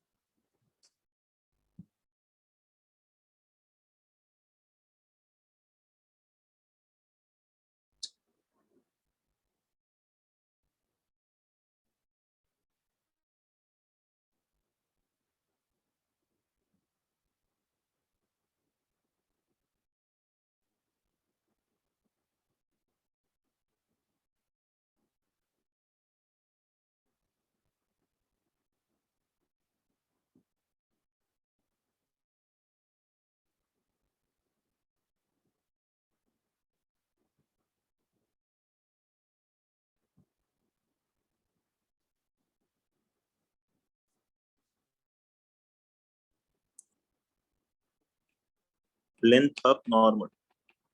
Length of normal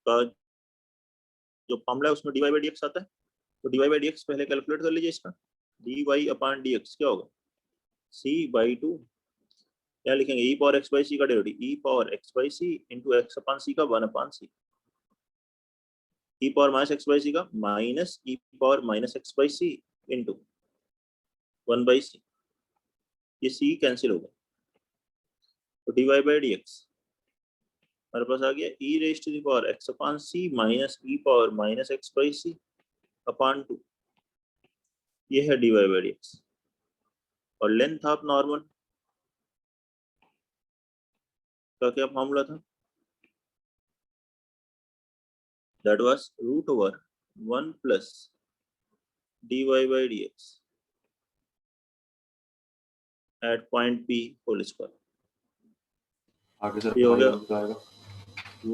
का जो फॉर्मूला है उसमें dy बाई dx आता है, तो dy बाई dx पहले कैलकुलेट कर लीजिए। इसका dy अपॉन dx क्या होगा, c/2, क्या लिखेंगे, e power x by c का derivative, e power x by c into x upon c का 1/c, e power minus x by c का minus e power minus x by c into 1/c, ये c कैंसिल होगा, तो dy बाई dx हमारे पास आ गया e raise to the power x upon c minus e power minus x by C upon 2, ये है dy बाई dx। और लेंथ ऑफ नॉर्मल का क्या फॉर्मूला था, that was root over 1 plus dy by dx at point p whole square. आगे सर ये हो y गया भी तो आएगा,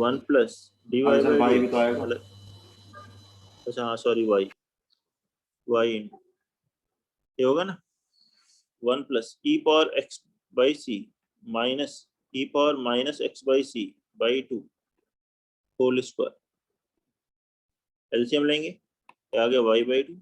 1 प्लस dy आगे सर बाई y भी तो dx, आएगा। मतलब अच्छा हाँ सॉरी y इंटू ये होगा ना 1 plus e power x by C minus e power minus x by C by 2 whole square. LCM लेंगे, आ गया y बाई 2,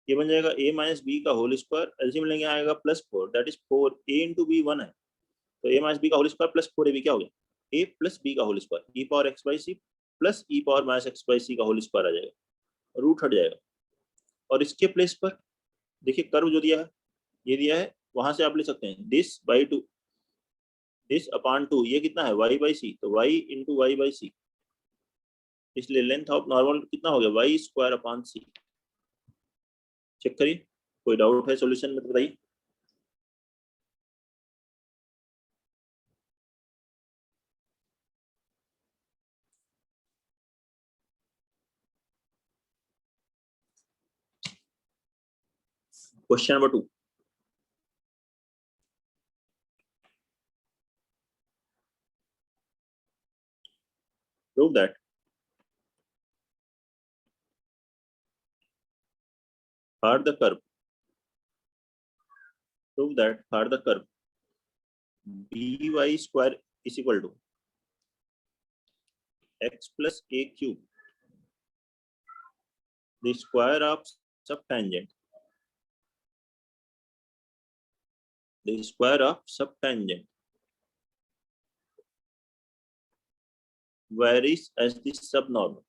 ये बन जाएगा a माइनस बी का होल स्क्वायर, एलसीएम लेंगे आएगा +4, that is 4 a into b 1 है, तो a माइनस बी का होल स्क्वायर प्लस 4ab क्या हो गया, a प्लस b का whole square, e power x by c plus e power minus x by c का होल स्क्वायर आ जाएगा, रूट हट जाएगा। और इसके प्लेस पर देखिए कर्व जो दिया है, ये दिया है, वहां से आप ले सकते हैं दिस बाई 2, दिस अपॉन 2, ये कितना है y बाई सी, तो y इंटू वाई बाई सी, इसलिए लेंथ ऑफ नॉर्मल कितना हो गया y स्क्वायर अपॉन सी। चेक करिए, कोई डाउट है सॉल्यूशन में तो बताइए। Question number 2, prove that for the curve by square is equal to x plus a cube, the square of subtangent varies as the subnormal.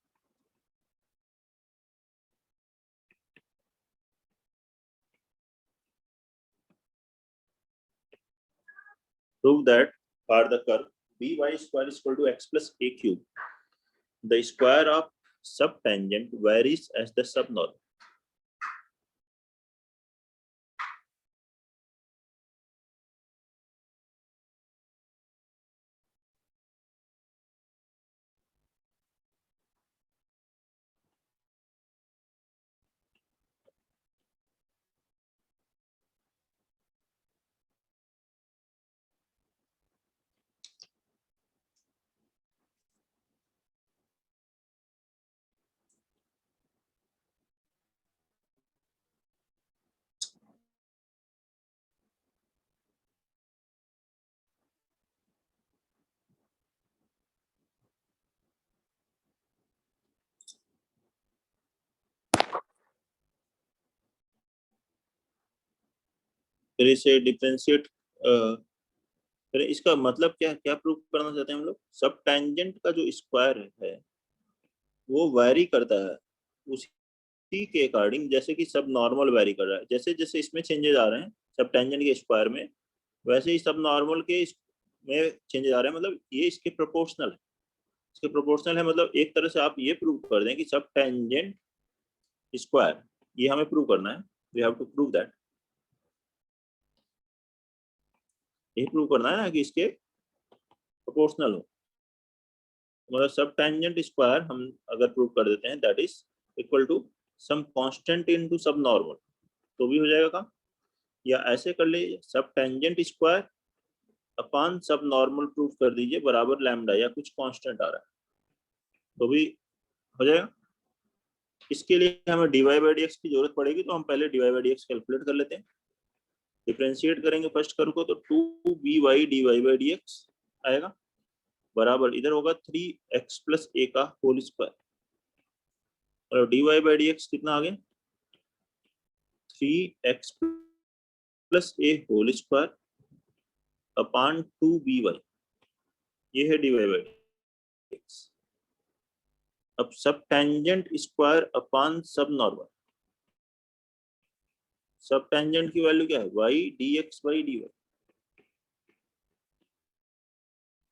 Prove that for the curve by square is equal to x plus a cube, the square of subtangent varies as the subnormal. फिर इसे डिफरेंशिएट, फिर इसका मतलब क्या क्या प्रूव करना चाहते हैं हम लोग, सब टेंजेंट का जो स्क्वायर है वो वैरी करता है उसी के अकॉर्डिंग, जैसे कि सब नॉर्मल वैरी कर रहा है, जैसे जैसे इसमें चेंजेस आ रहे हैं सब टेंजेंट के स्क्वायर में, वैसे ही सब नॉर्मल के में चेंजेस आ रहे हैं, मतलब ये इसके प्रोपोर्शनल है, इसके प्रोपोर्शनल है, मतलब एक तरह से आप ये प्रूव कर दें कि सब टेंजेंट स्क्वायर, ये हमें प्रूव करना है, we have to prove that, ये प्रूव करना है ना कि इसके प्रोपोर्शनल हो, मतलब सब टेंजेंट स्क्वायर हम अगर प्रूव कर देते हैं that is equal to some constant into subnormal, तो भी हो जाएगा काम, या ऐसे कर लीजिए सब टेंजेंट स्क्वायर अपॉन सब नॉर्मल प्रूव कर दीजिए बराबर लैम्डा या कुछ कांस्टेंट आ रहा है, तो भी हो जाएगा। इसके लिए हमें dy बाई dx की जरूरत पड़ेगी, तो हम पहले dy बाई dx कैलकुलेट कर लेते हैं, डिफरेंशिएट करेंगे फर्स्ट कर्व को, तो 2by dy बाई dx आएगा, बराबर इधर होगा 3x प्लस ए का होल स्क्वायर, और dy बाई डी एक्स कितना आ गया 3x plus A whole square upon 2by, ये है dy बाई डी एक्स। अब सब टेंजेंट स्क्वायर अपॉन सब नॉर्मल, सब टेंजेंट की वैल्यू क्या है y dx by dy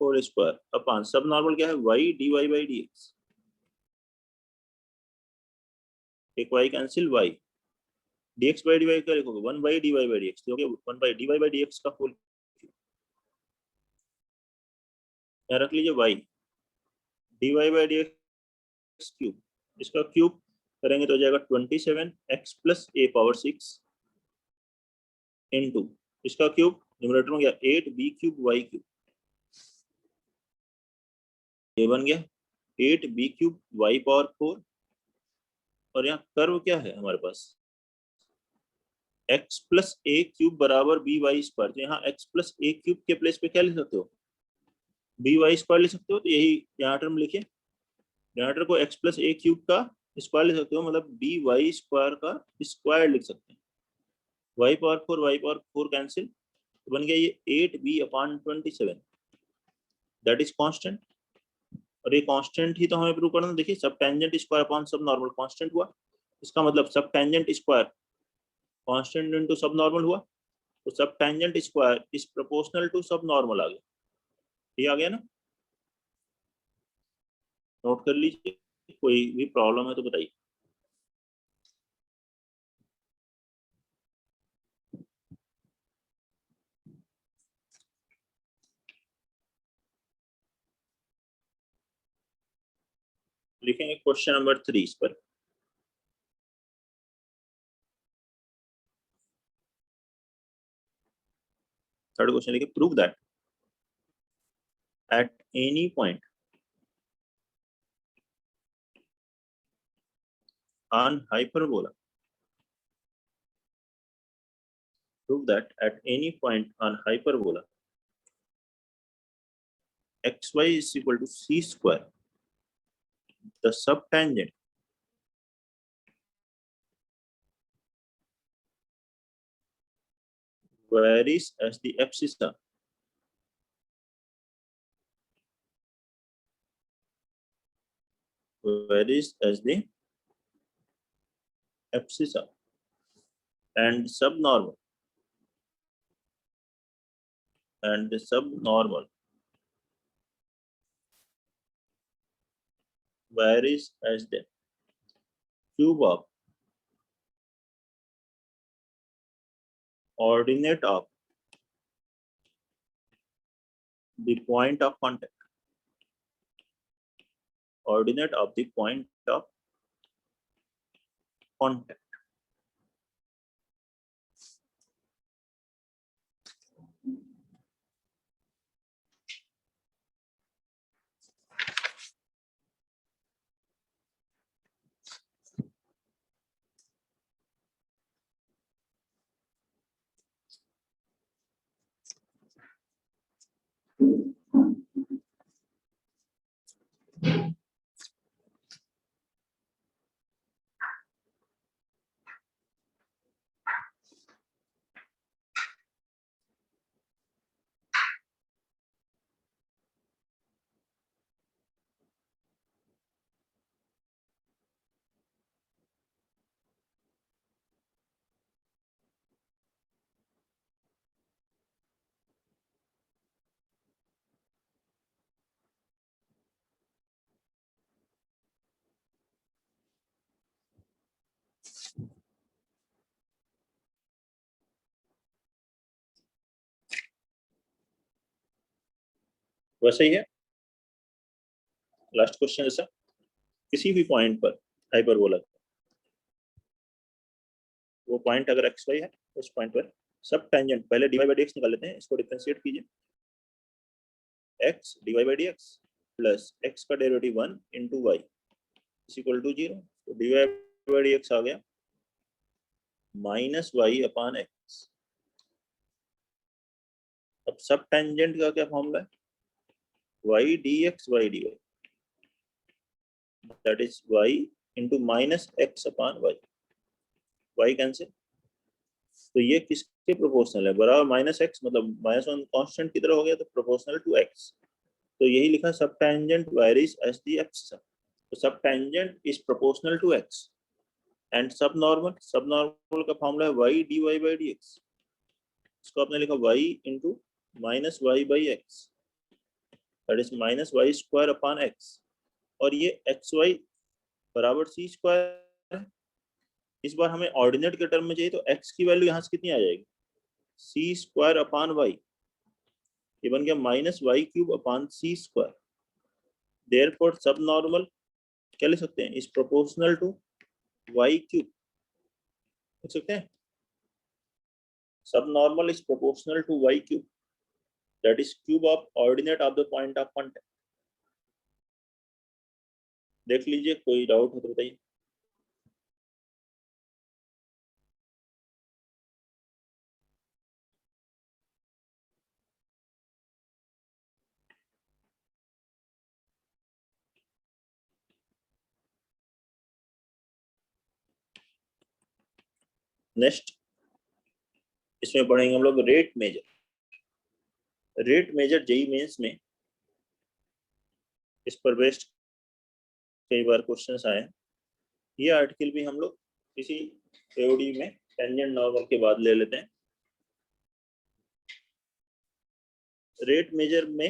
whole square upon सब नॉर्मल क्या है y dy बाई dx, एक y cancel y, dx by dy क्या लिखोगे 1 बाई dy बाई dx, तो 1 बाई dy बाई dx का होल, यहाँ रख लीजिए y dy by dx cube, इसका क्यूब करेंगे तो हो जाएगा 27x प्लस ए पावर 6 इनटू इसका क्यूब न्यूमरेटर में गया 8b क्यूब y क्यूब, ये बन गया 8b क्यूब y पावर 4, और यहाँ कर्व क्या है हमारे पास x प्लस ए क्यूब बराबर बी वाई स्क्वायर, तो यहाँ x प्लस ए क्यूब के प्लेस पे क्या लिख सकते हो बी वाई स्क्वायर लिख सकते हो, तो यही यहाँ टर्म लिखिए, यहाँ टर्म को x प्लस ए क्यूब का स्क्वायर लिख सकते हो, मतलब बी वाई स्क्वायर का स्क्वायर लिख सकते हैं, y पावर 4 कैंसिल, तो बन गया ये 8b upon 27, that is constant, और ये कांस्टेंट ही तो हमें प्रूव करना। देखिए subtangent square upon subnormal constant हुआ, इसका मतलब subtangent square constant into subnormal हुआ, तो subtangent square is proportional to subnormal आ गया, ये आ गया ना, नोट कर लीजिए, कोई भी प्रॉब्लम है तो बताइए। लिखेंगे क्वेश्चन नंबर 3 इस पर, थर्ड क्वेश्चन लिखिए prove that at any point on hyperbola, prove that at any point on hyperbola xy is equal to c square, the subtangent varies as the abscissa and subnormal varies as the cube of ordinate of the point of contact, ordinate of the point of contact। वैसे ही है लास्ट क्वेश्चन जैसा, किसी भी पॉइंट पर हाइपरबोला, वो पॉइंट अगर एक्स वाई है उस पॉइंट पर सब टेंजेंट, पहले d Y by D x निकाल लेते हैं, इसको डिफरेंशिएट कीजिए, x d Y by D x plus x का derivative 1 into Y is equal to 0, तो d Y by D x आ गया माइनस वाई अपॉन एक्स। अब सब टेंजेंट का क्या फॉर्मूला है y dx y dy, that is y into minus x upon y cancel. तो ये किसके प्रोपोर्शनल है, बराबर माइनस एक्स, मतलब माइनस वन कॉन्स्टेंट की तरह हो गया, तो प्रोपोर्शनल टू एक्स। तो यही लिखा subtangent varies as the x, तो subtangent is proportional to x and subnormal का फॉर्मूला है y dy by dx। इसको आपने लिखा y into minus y by x, that is minus y square upon x, और ये एक्स वाई बराबर सी स्क्वायर है। इस बार हमें ऑर्डिनेट के टर्म में चाहिए, तो x की वैल्यू यहाँ से कितनी आ जाएगी, सी स्क्वायर अपॉन वाई, ये बन गया minus y cube upon C square. Therefore सब नॉर्मल क्या लिख सकते हैं, is proportional to y cube, लिख सकते हैं subnormal is proportional to y cube, that is cube of ordinate of the point of contact. देख लीजिए, कोई डाउट हो तो बताइए। नेक्स्ट इसमें पढ़ेंगे हम लोग rate measure. Rate measure JEE Mains में इस पर बेस्ड कई बार क्वेश्चंस आए हैं। ये आर्टिकल भी हम लोग किसी एओडी में टेंजेंट नॉर्मल के बाद ले लेते हैं। रेट मेजर में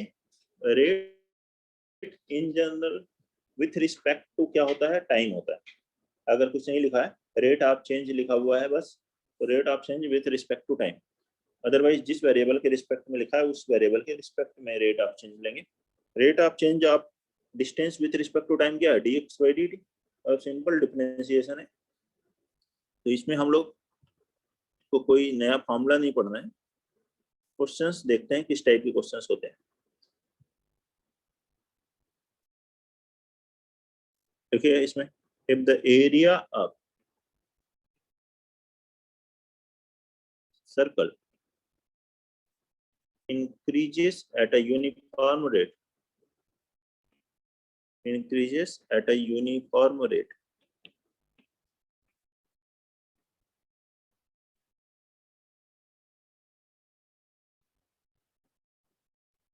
rate in general with respect to क्या होता है, टाइम होता है। अगर कुछ नहीं लिखा है, रेट ऑफ चेंज लिखा हुआ है बस, तो rate of change with respect to time. Otherwise जिस वेरिएबल के रिस्पेक्ट में लिखा है उस वेरिएबल के रिस्पेक्ट में रेट ऑफ चेंज लेंगे। Rate of change of distance with respect to time क्या है, dx by dt, और सिंपल डिफरेंशिएशन है। तो इसमें हम लोग को कोई नया फॉर्मूला नहीं पढ़ना है। क्वेश्चंस देखते हैं किस टाइप के क्वेश्चंस होते हैं। देखिए इसमें, if the area of circle increases at a uniform rate,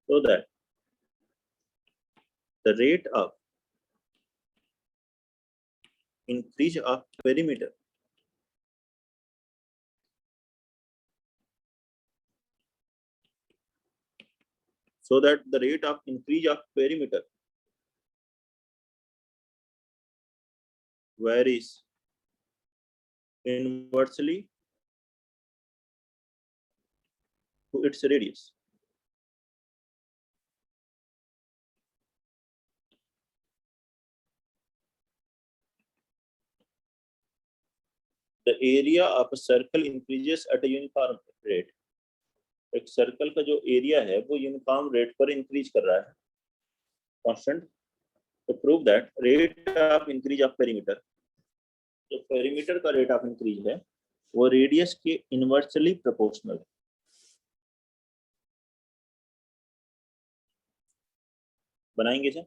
so that the rate of increase of perimeter varies inversely to its radius. The area of a circle increases at a uniform rate. एक सर्कल का जो एरिया है वो यूनिफॉर्म रेट पर इंक्रीज कर रहा है, कांस्टेंट। तो prove that rate of increase of perimeter, जो पेरीमीटर का रेट ऑफ इंक्रीज है वो रेडियस के इनवर्सली प्रोपोर्शनल है। बनाएंगे सर,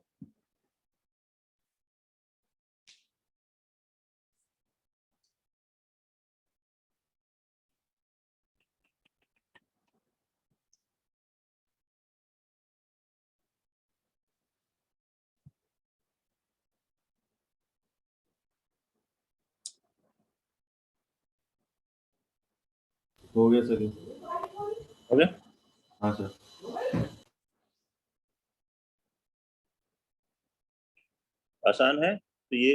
हो गया सर। हो गया। हाँ सर। आसान है। तो ये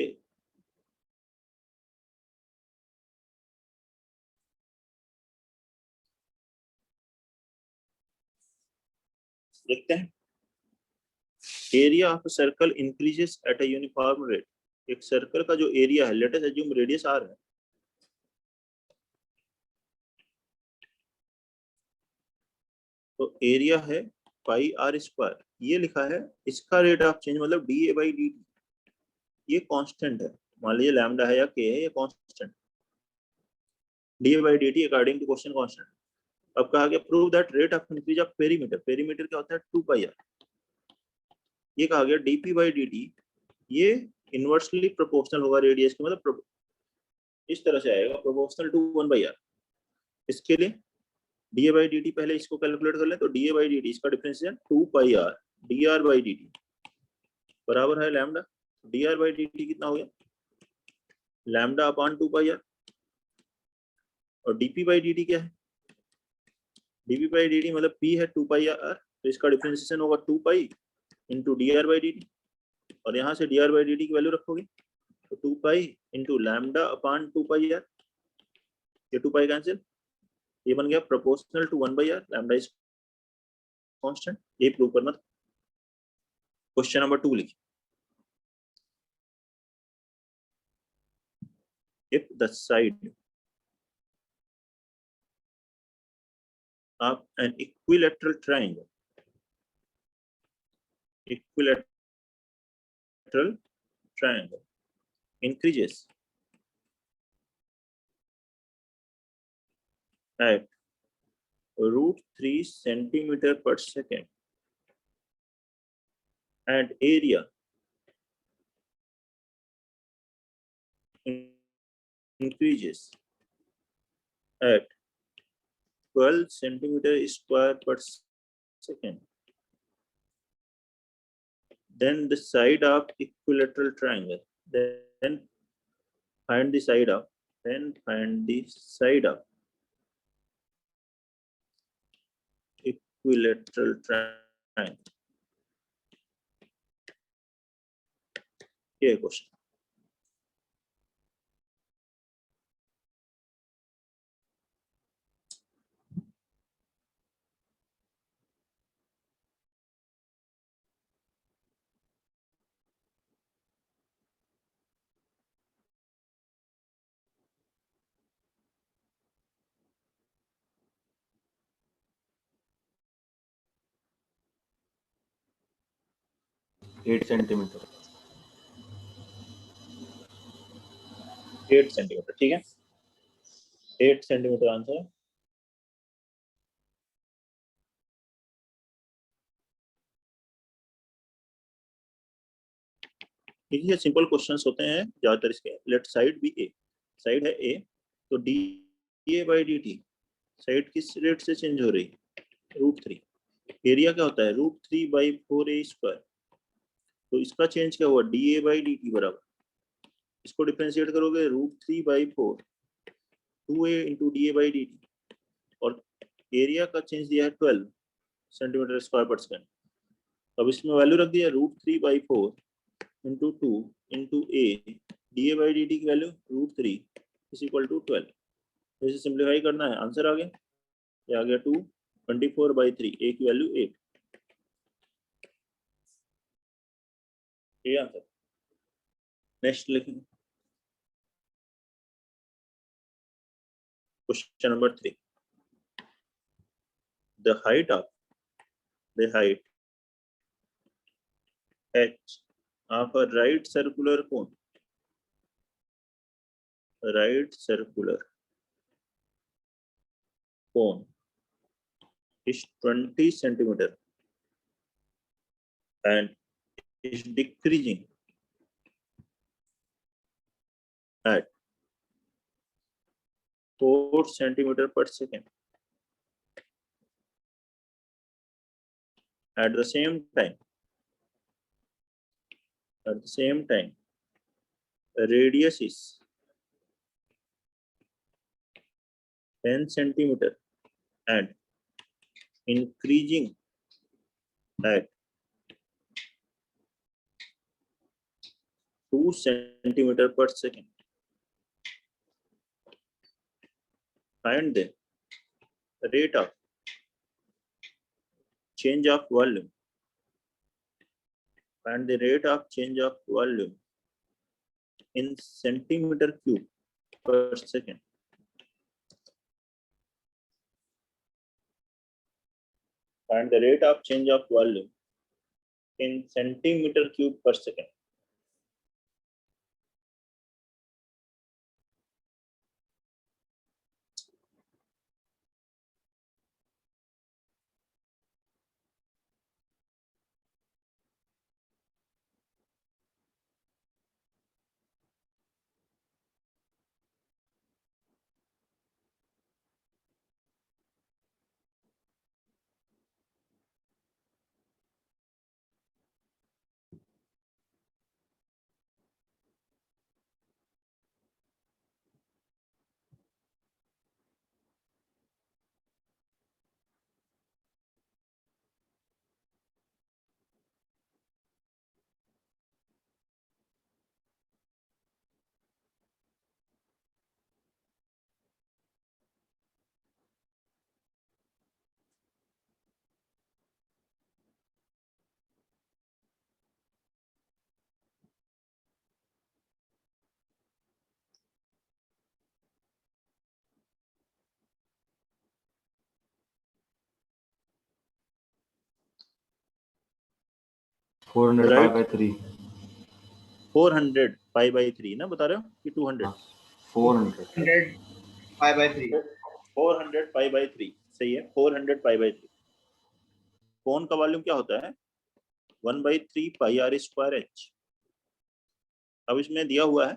देखते हैं, area of circle increases at a uniform rate. एक सर्कल का जो एरिया है, let us assume radius R है, तो एरिया है पाई आर स्क्वायर, ये लिखा है। इसका रेट ऑफ चेंज मतलब D A by D T, ये कांस्टेंट है। मान लीजिए लैम्डा है या के है, ये constant, D A by D T according to question constant. अब कहा गया prove that rate of increase of perimeter, perimeter क्या होता है 2 पाई आर, ये कहा गया dp by dt ये इनवर्सली प्रोपोर्शनल होगा रेडियस के, मतलब इस तरह से आएगा प्रोपोर्शनल टू 1/r। इसके लिए dA by dt पहले इसको कैलकुलेट कर ले, तो dA by dt इसका differential 2πr dr by dt बराबर है लैम्डा। dr by dt कितना हो गया, लैम्डा अपॉन 2πr। और dp by dt क्या है, dp by dt मतलब p है 2πr, तो इसका डिफरेंशिएशन होगा 2π इंटू dr by dt। और यहाँ से dr by dt की वैल्यू रखोगे तो 2π इंटू लैम्डा अपॉन 2πr, ये 2π कैंसिल, ये बन गया proportional to 1/r, lambda is constant. ये प्रूव करना था। क्वेश्चन नंबर 2 लिखिए, if the side of an equilateral triangle increases at √3 centimeter per second and area increases at 12 centimeter square per second, then the side of equilateral triangle, then find the side of equilateral triangle। ये क्वेश्चन, एट सेंटीमीटर। 8 सेंटीमीटर, ठीक है, 8 सेंटीमीटर आंसर है। ये सिंपल क्वेश्चंस होते हैं ज्यादातर इसके। लेट साइड बी ए, साइड है ए, तो D A by D T side किस रेट से चेंज हो रही है, √3। एरिया क्या होता है, √3/4a²। तो इसका चेंज क्या हुआ, D A by D T बराबर, इसको डिफरेंशिएट करोगे √3/4 2a into D A by D T, और एरिया का चेंज दिया है 12 सेंटीमीटर स्क्वायर पर सेकेंड। अब इसमें वैल्यू रख दिया √3/4 into 2 into A D A by D T की वैल्यू √3 इज इक्वल टू 12। इसे सिंप्लीफाई करना है, आंसर आ गया, ये आ गया 224/3, ए की वैल्यू 8। ये आंसर। नेक्स्ट लिखेंगे question number 3, the height h of a right circular cone is 20 centimeter and is decreasing at 4 centimeter per second. At the same time, radius is 10 centimeter and increasing at 2 centimeter per second. Find the rate of change of volume. Find the rate of change of volume in centimeter cube per second. Find the rate of change of volume in centimeter cube per second. 400 Right. pi by 3. 400 pi by 3 ना बता रहे हो कि 200? हाँ, 400. 100 pi by 3. 400 पाई बाई 3 सही है। 400 पाई बाई 3। कोन का वॉल्यूम क्या होता है? 1/3 पाई आर स्क्वायर एच। अब इसमें दिया हुआ है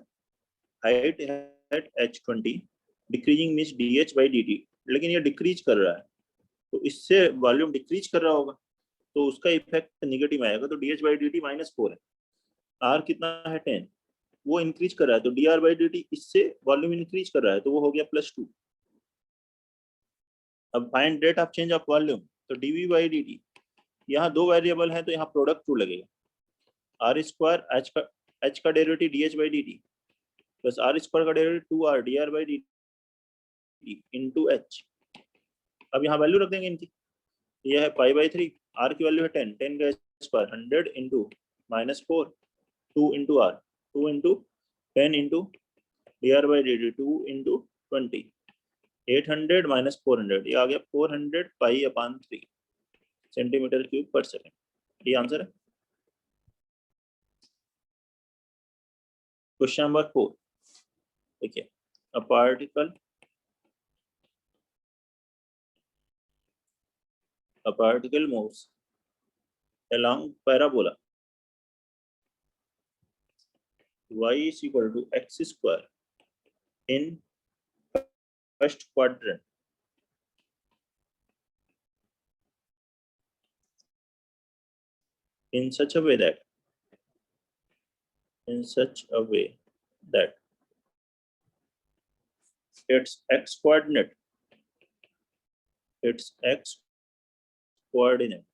height eight h20, decreasing means dh/dt, लेकिन ये डिक्रीज कर रहा है तो इससे वॉल्यूम डिक्रीज कर रहा होगा तो उसका इफेक्ट निगेटिव आएगा। तो dh/dt -4 है। r कितना है 10, वो इंक्रीज कर रहा है तो dr/dt इससे वॉल्यूम इंक्रीज कर रहा है तो वो हो गया +2। अब find rate of change of volume, तो dv/dt, यहाँ दो वेरिएबल है तो यहाँ प्रोडक्ट 2 लगेगा। r स्क्वायर h का derivative dh/dt plus r square का derivative 2r dr/dt into h। अब यहाँ वैल्यू रख देंगे इनकी। यह है पाई बाई 3, r की वैल्यू है 10, 10 का square 100 into -4, 2 into r, 2 into 10 into dr/dt 2 into 20, 800 -400, ये आ गया 400 पाई/3 सेंटीमीटर क्यूब पर सेकेंड। ये आंसर है। क्वेश्चन नंबर 4 देखिए, अ particle moves along parabola y is equal to x square in first quadrant in such a way that its x coordinate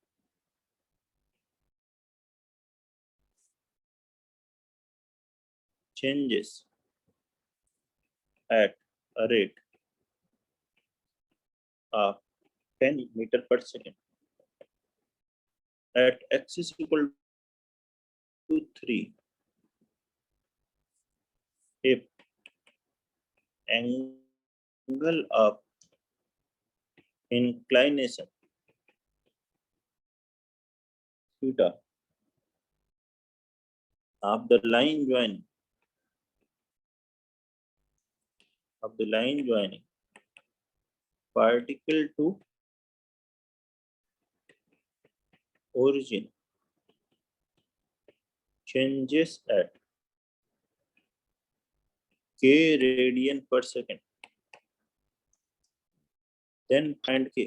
changes at a rate of 10 meter per second at x is equal to 3 if angle of inclination theta of the line joining particle to origin changes at k radian per second, then find k।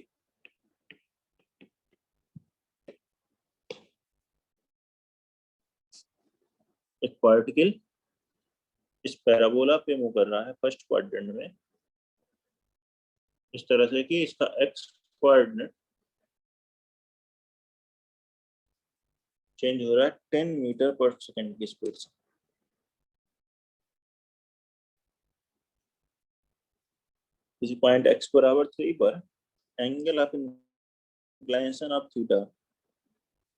एक पार्टिकल इस पैराबोला पे मूव कर रहा है फर्स्ट क्वाड्रेंट में इस तरह से कि इसका एक्स कोऑर्डिनेट चेंज हो रहा है 10 मीटर पर सेकंड की स्पीड से। किसी पॉइंट x बराबर 3 पर angle of inclination of theta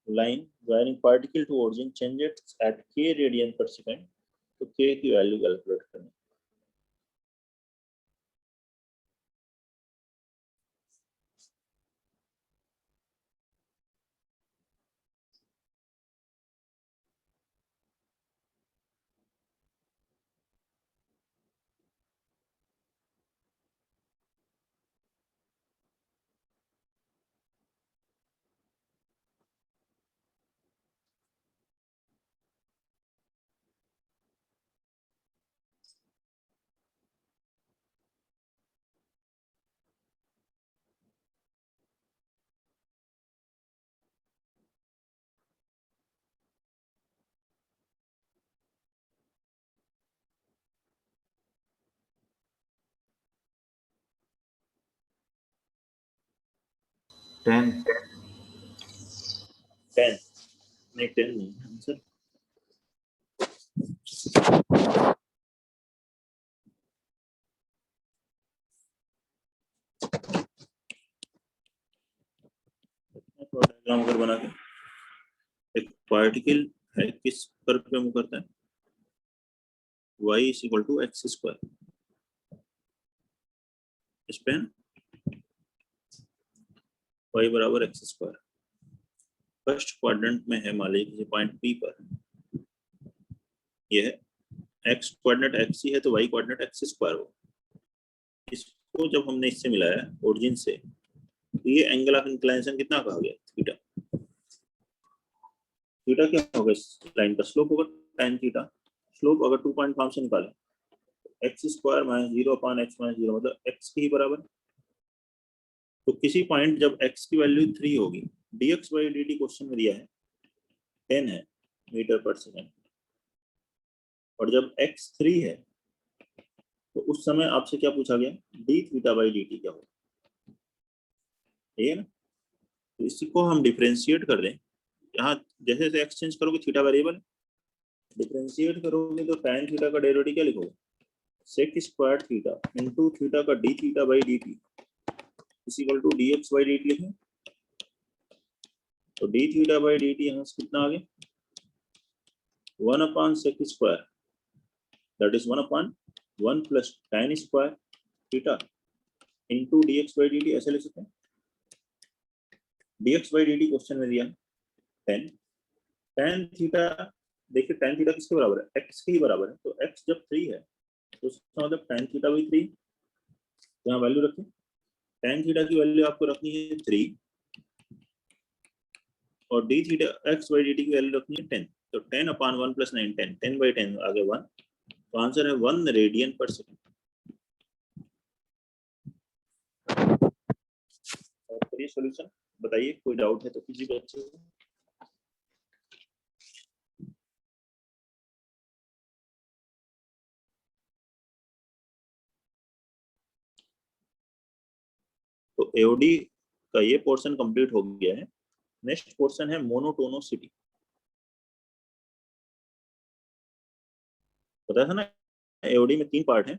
line joining particle to origin changes at k radian per second, तो k की वैल्यू कैलकुलेट करनी। टेन 10 नहीं, 10 नहीं आंसर। डायग्राम अगर बना के एक पार्टिकल है किस कर्व पे मूव करता है, y is equal to x square, इस पे y बराबर एक्स स्क्वायर। फर्स्ट क्वाड्रेंट में है, मान लीजिए किसी पॉइंट P पर, ये है x कोऑर्डिनेट x ही है तो y कोऑर्डिनेट x स्क्वायर हो। इसको जब हमने इससे मिलाया ओरिजिन से, तो ये एंगल ऑफ इंक्लिनेशन कितना कहा गया, थीटा। थीटा क्या होगा, इस लाइन का स्लोप होगा tan थीटा। स्लोप अगर 2.5 से निकालें, x square minus 0 upon x minus 0 मतलब x के ही बराबर। तो किसी पॉइंट जब x की वैल्यू 3 होगी, dx बाई dt क्वेश्चन में दिया है 10 है मीटर पर सेकेंड, और जब x 3 है तो उस समय आपसे क्या पूछा गया, d थीटा बाई dt क्या होगा, ठीक है ना। तो इसको हम डिफरेंशिएट कर दें, यहाँ जैसे जैसे एक्सचेंज करोगे थीटा वेरिएबल, डिफरेंशिएट करोगे तो tan थीटा का डेरिवेटिव क्या लिखोगे, sec square theta into theta का d theta by dt is equal to dx by dt लिखें। तो d थीटा बाई dt यहाँ से कितना आ गया, 1 upon sec square that is 1 upon 1 plus tan square theta into dx by dt, ऐसे लिख सकते हैं। dx बाई dt क्वेश्चन में दिया 10, tan थीटा, देखिए tan थीटा किसके बराबर है, x के ही बराबर है। तो x जब 3 है तो उसका मतलब tan थीटा बाई 3, यहाँ वैल्यू रखें, tan थीटा की वैल्यू आपको रखनी है 3 और d theta x by dt की वैल्यू रखनी है 10। तो 10 अपॉन 1 प्लस 9 10, 10 बाई 10 आगे 1, तो आंसर है 1 रेडियन पर सेकेंड। और ये सॉल्यूशन बताइए, कोई डाउट है तो किसी बच्चे को। तो एओडी का ये पोर्शन कंप्लीट हो गया है। नेक्स्ट पोर्शन है मोनोटोनोसिटी। पता था ना एओडी में 3 पार्ट है,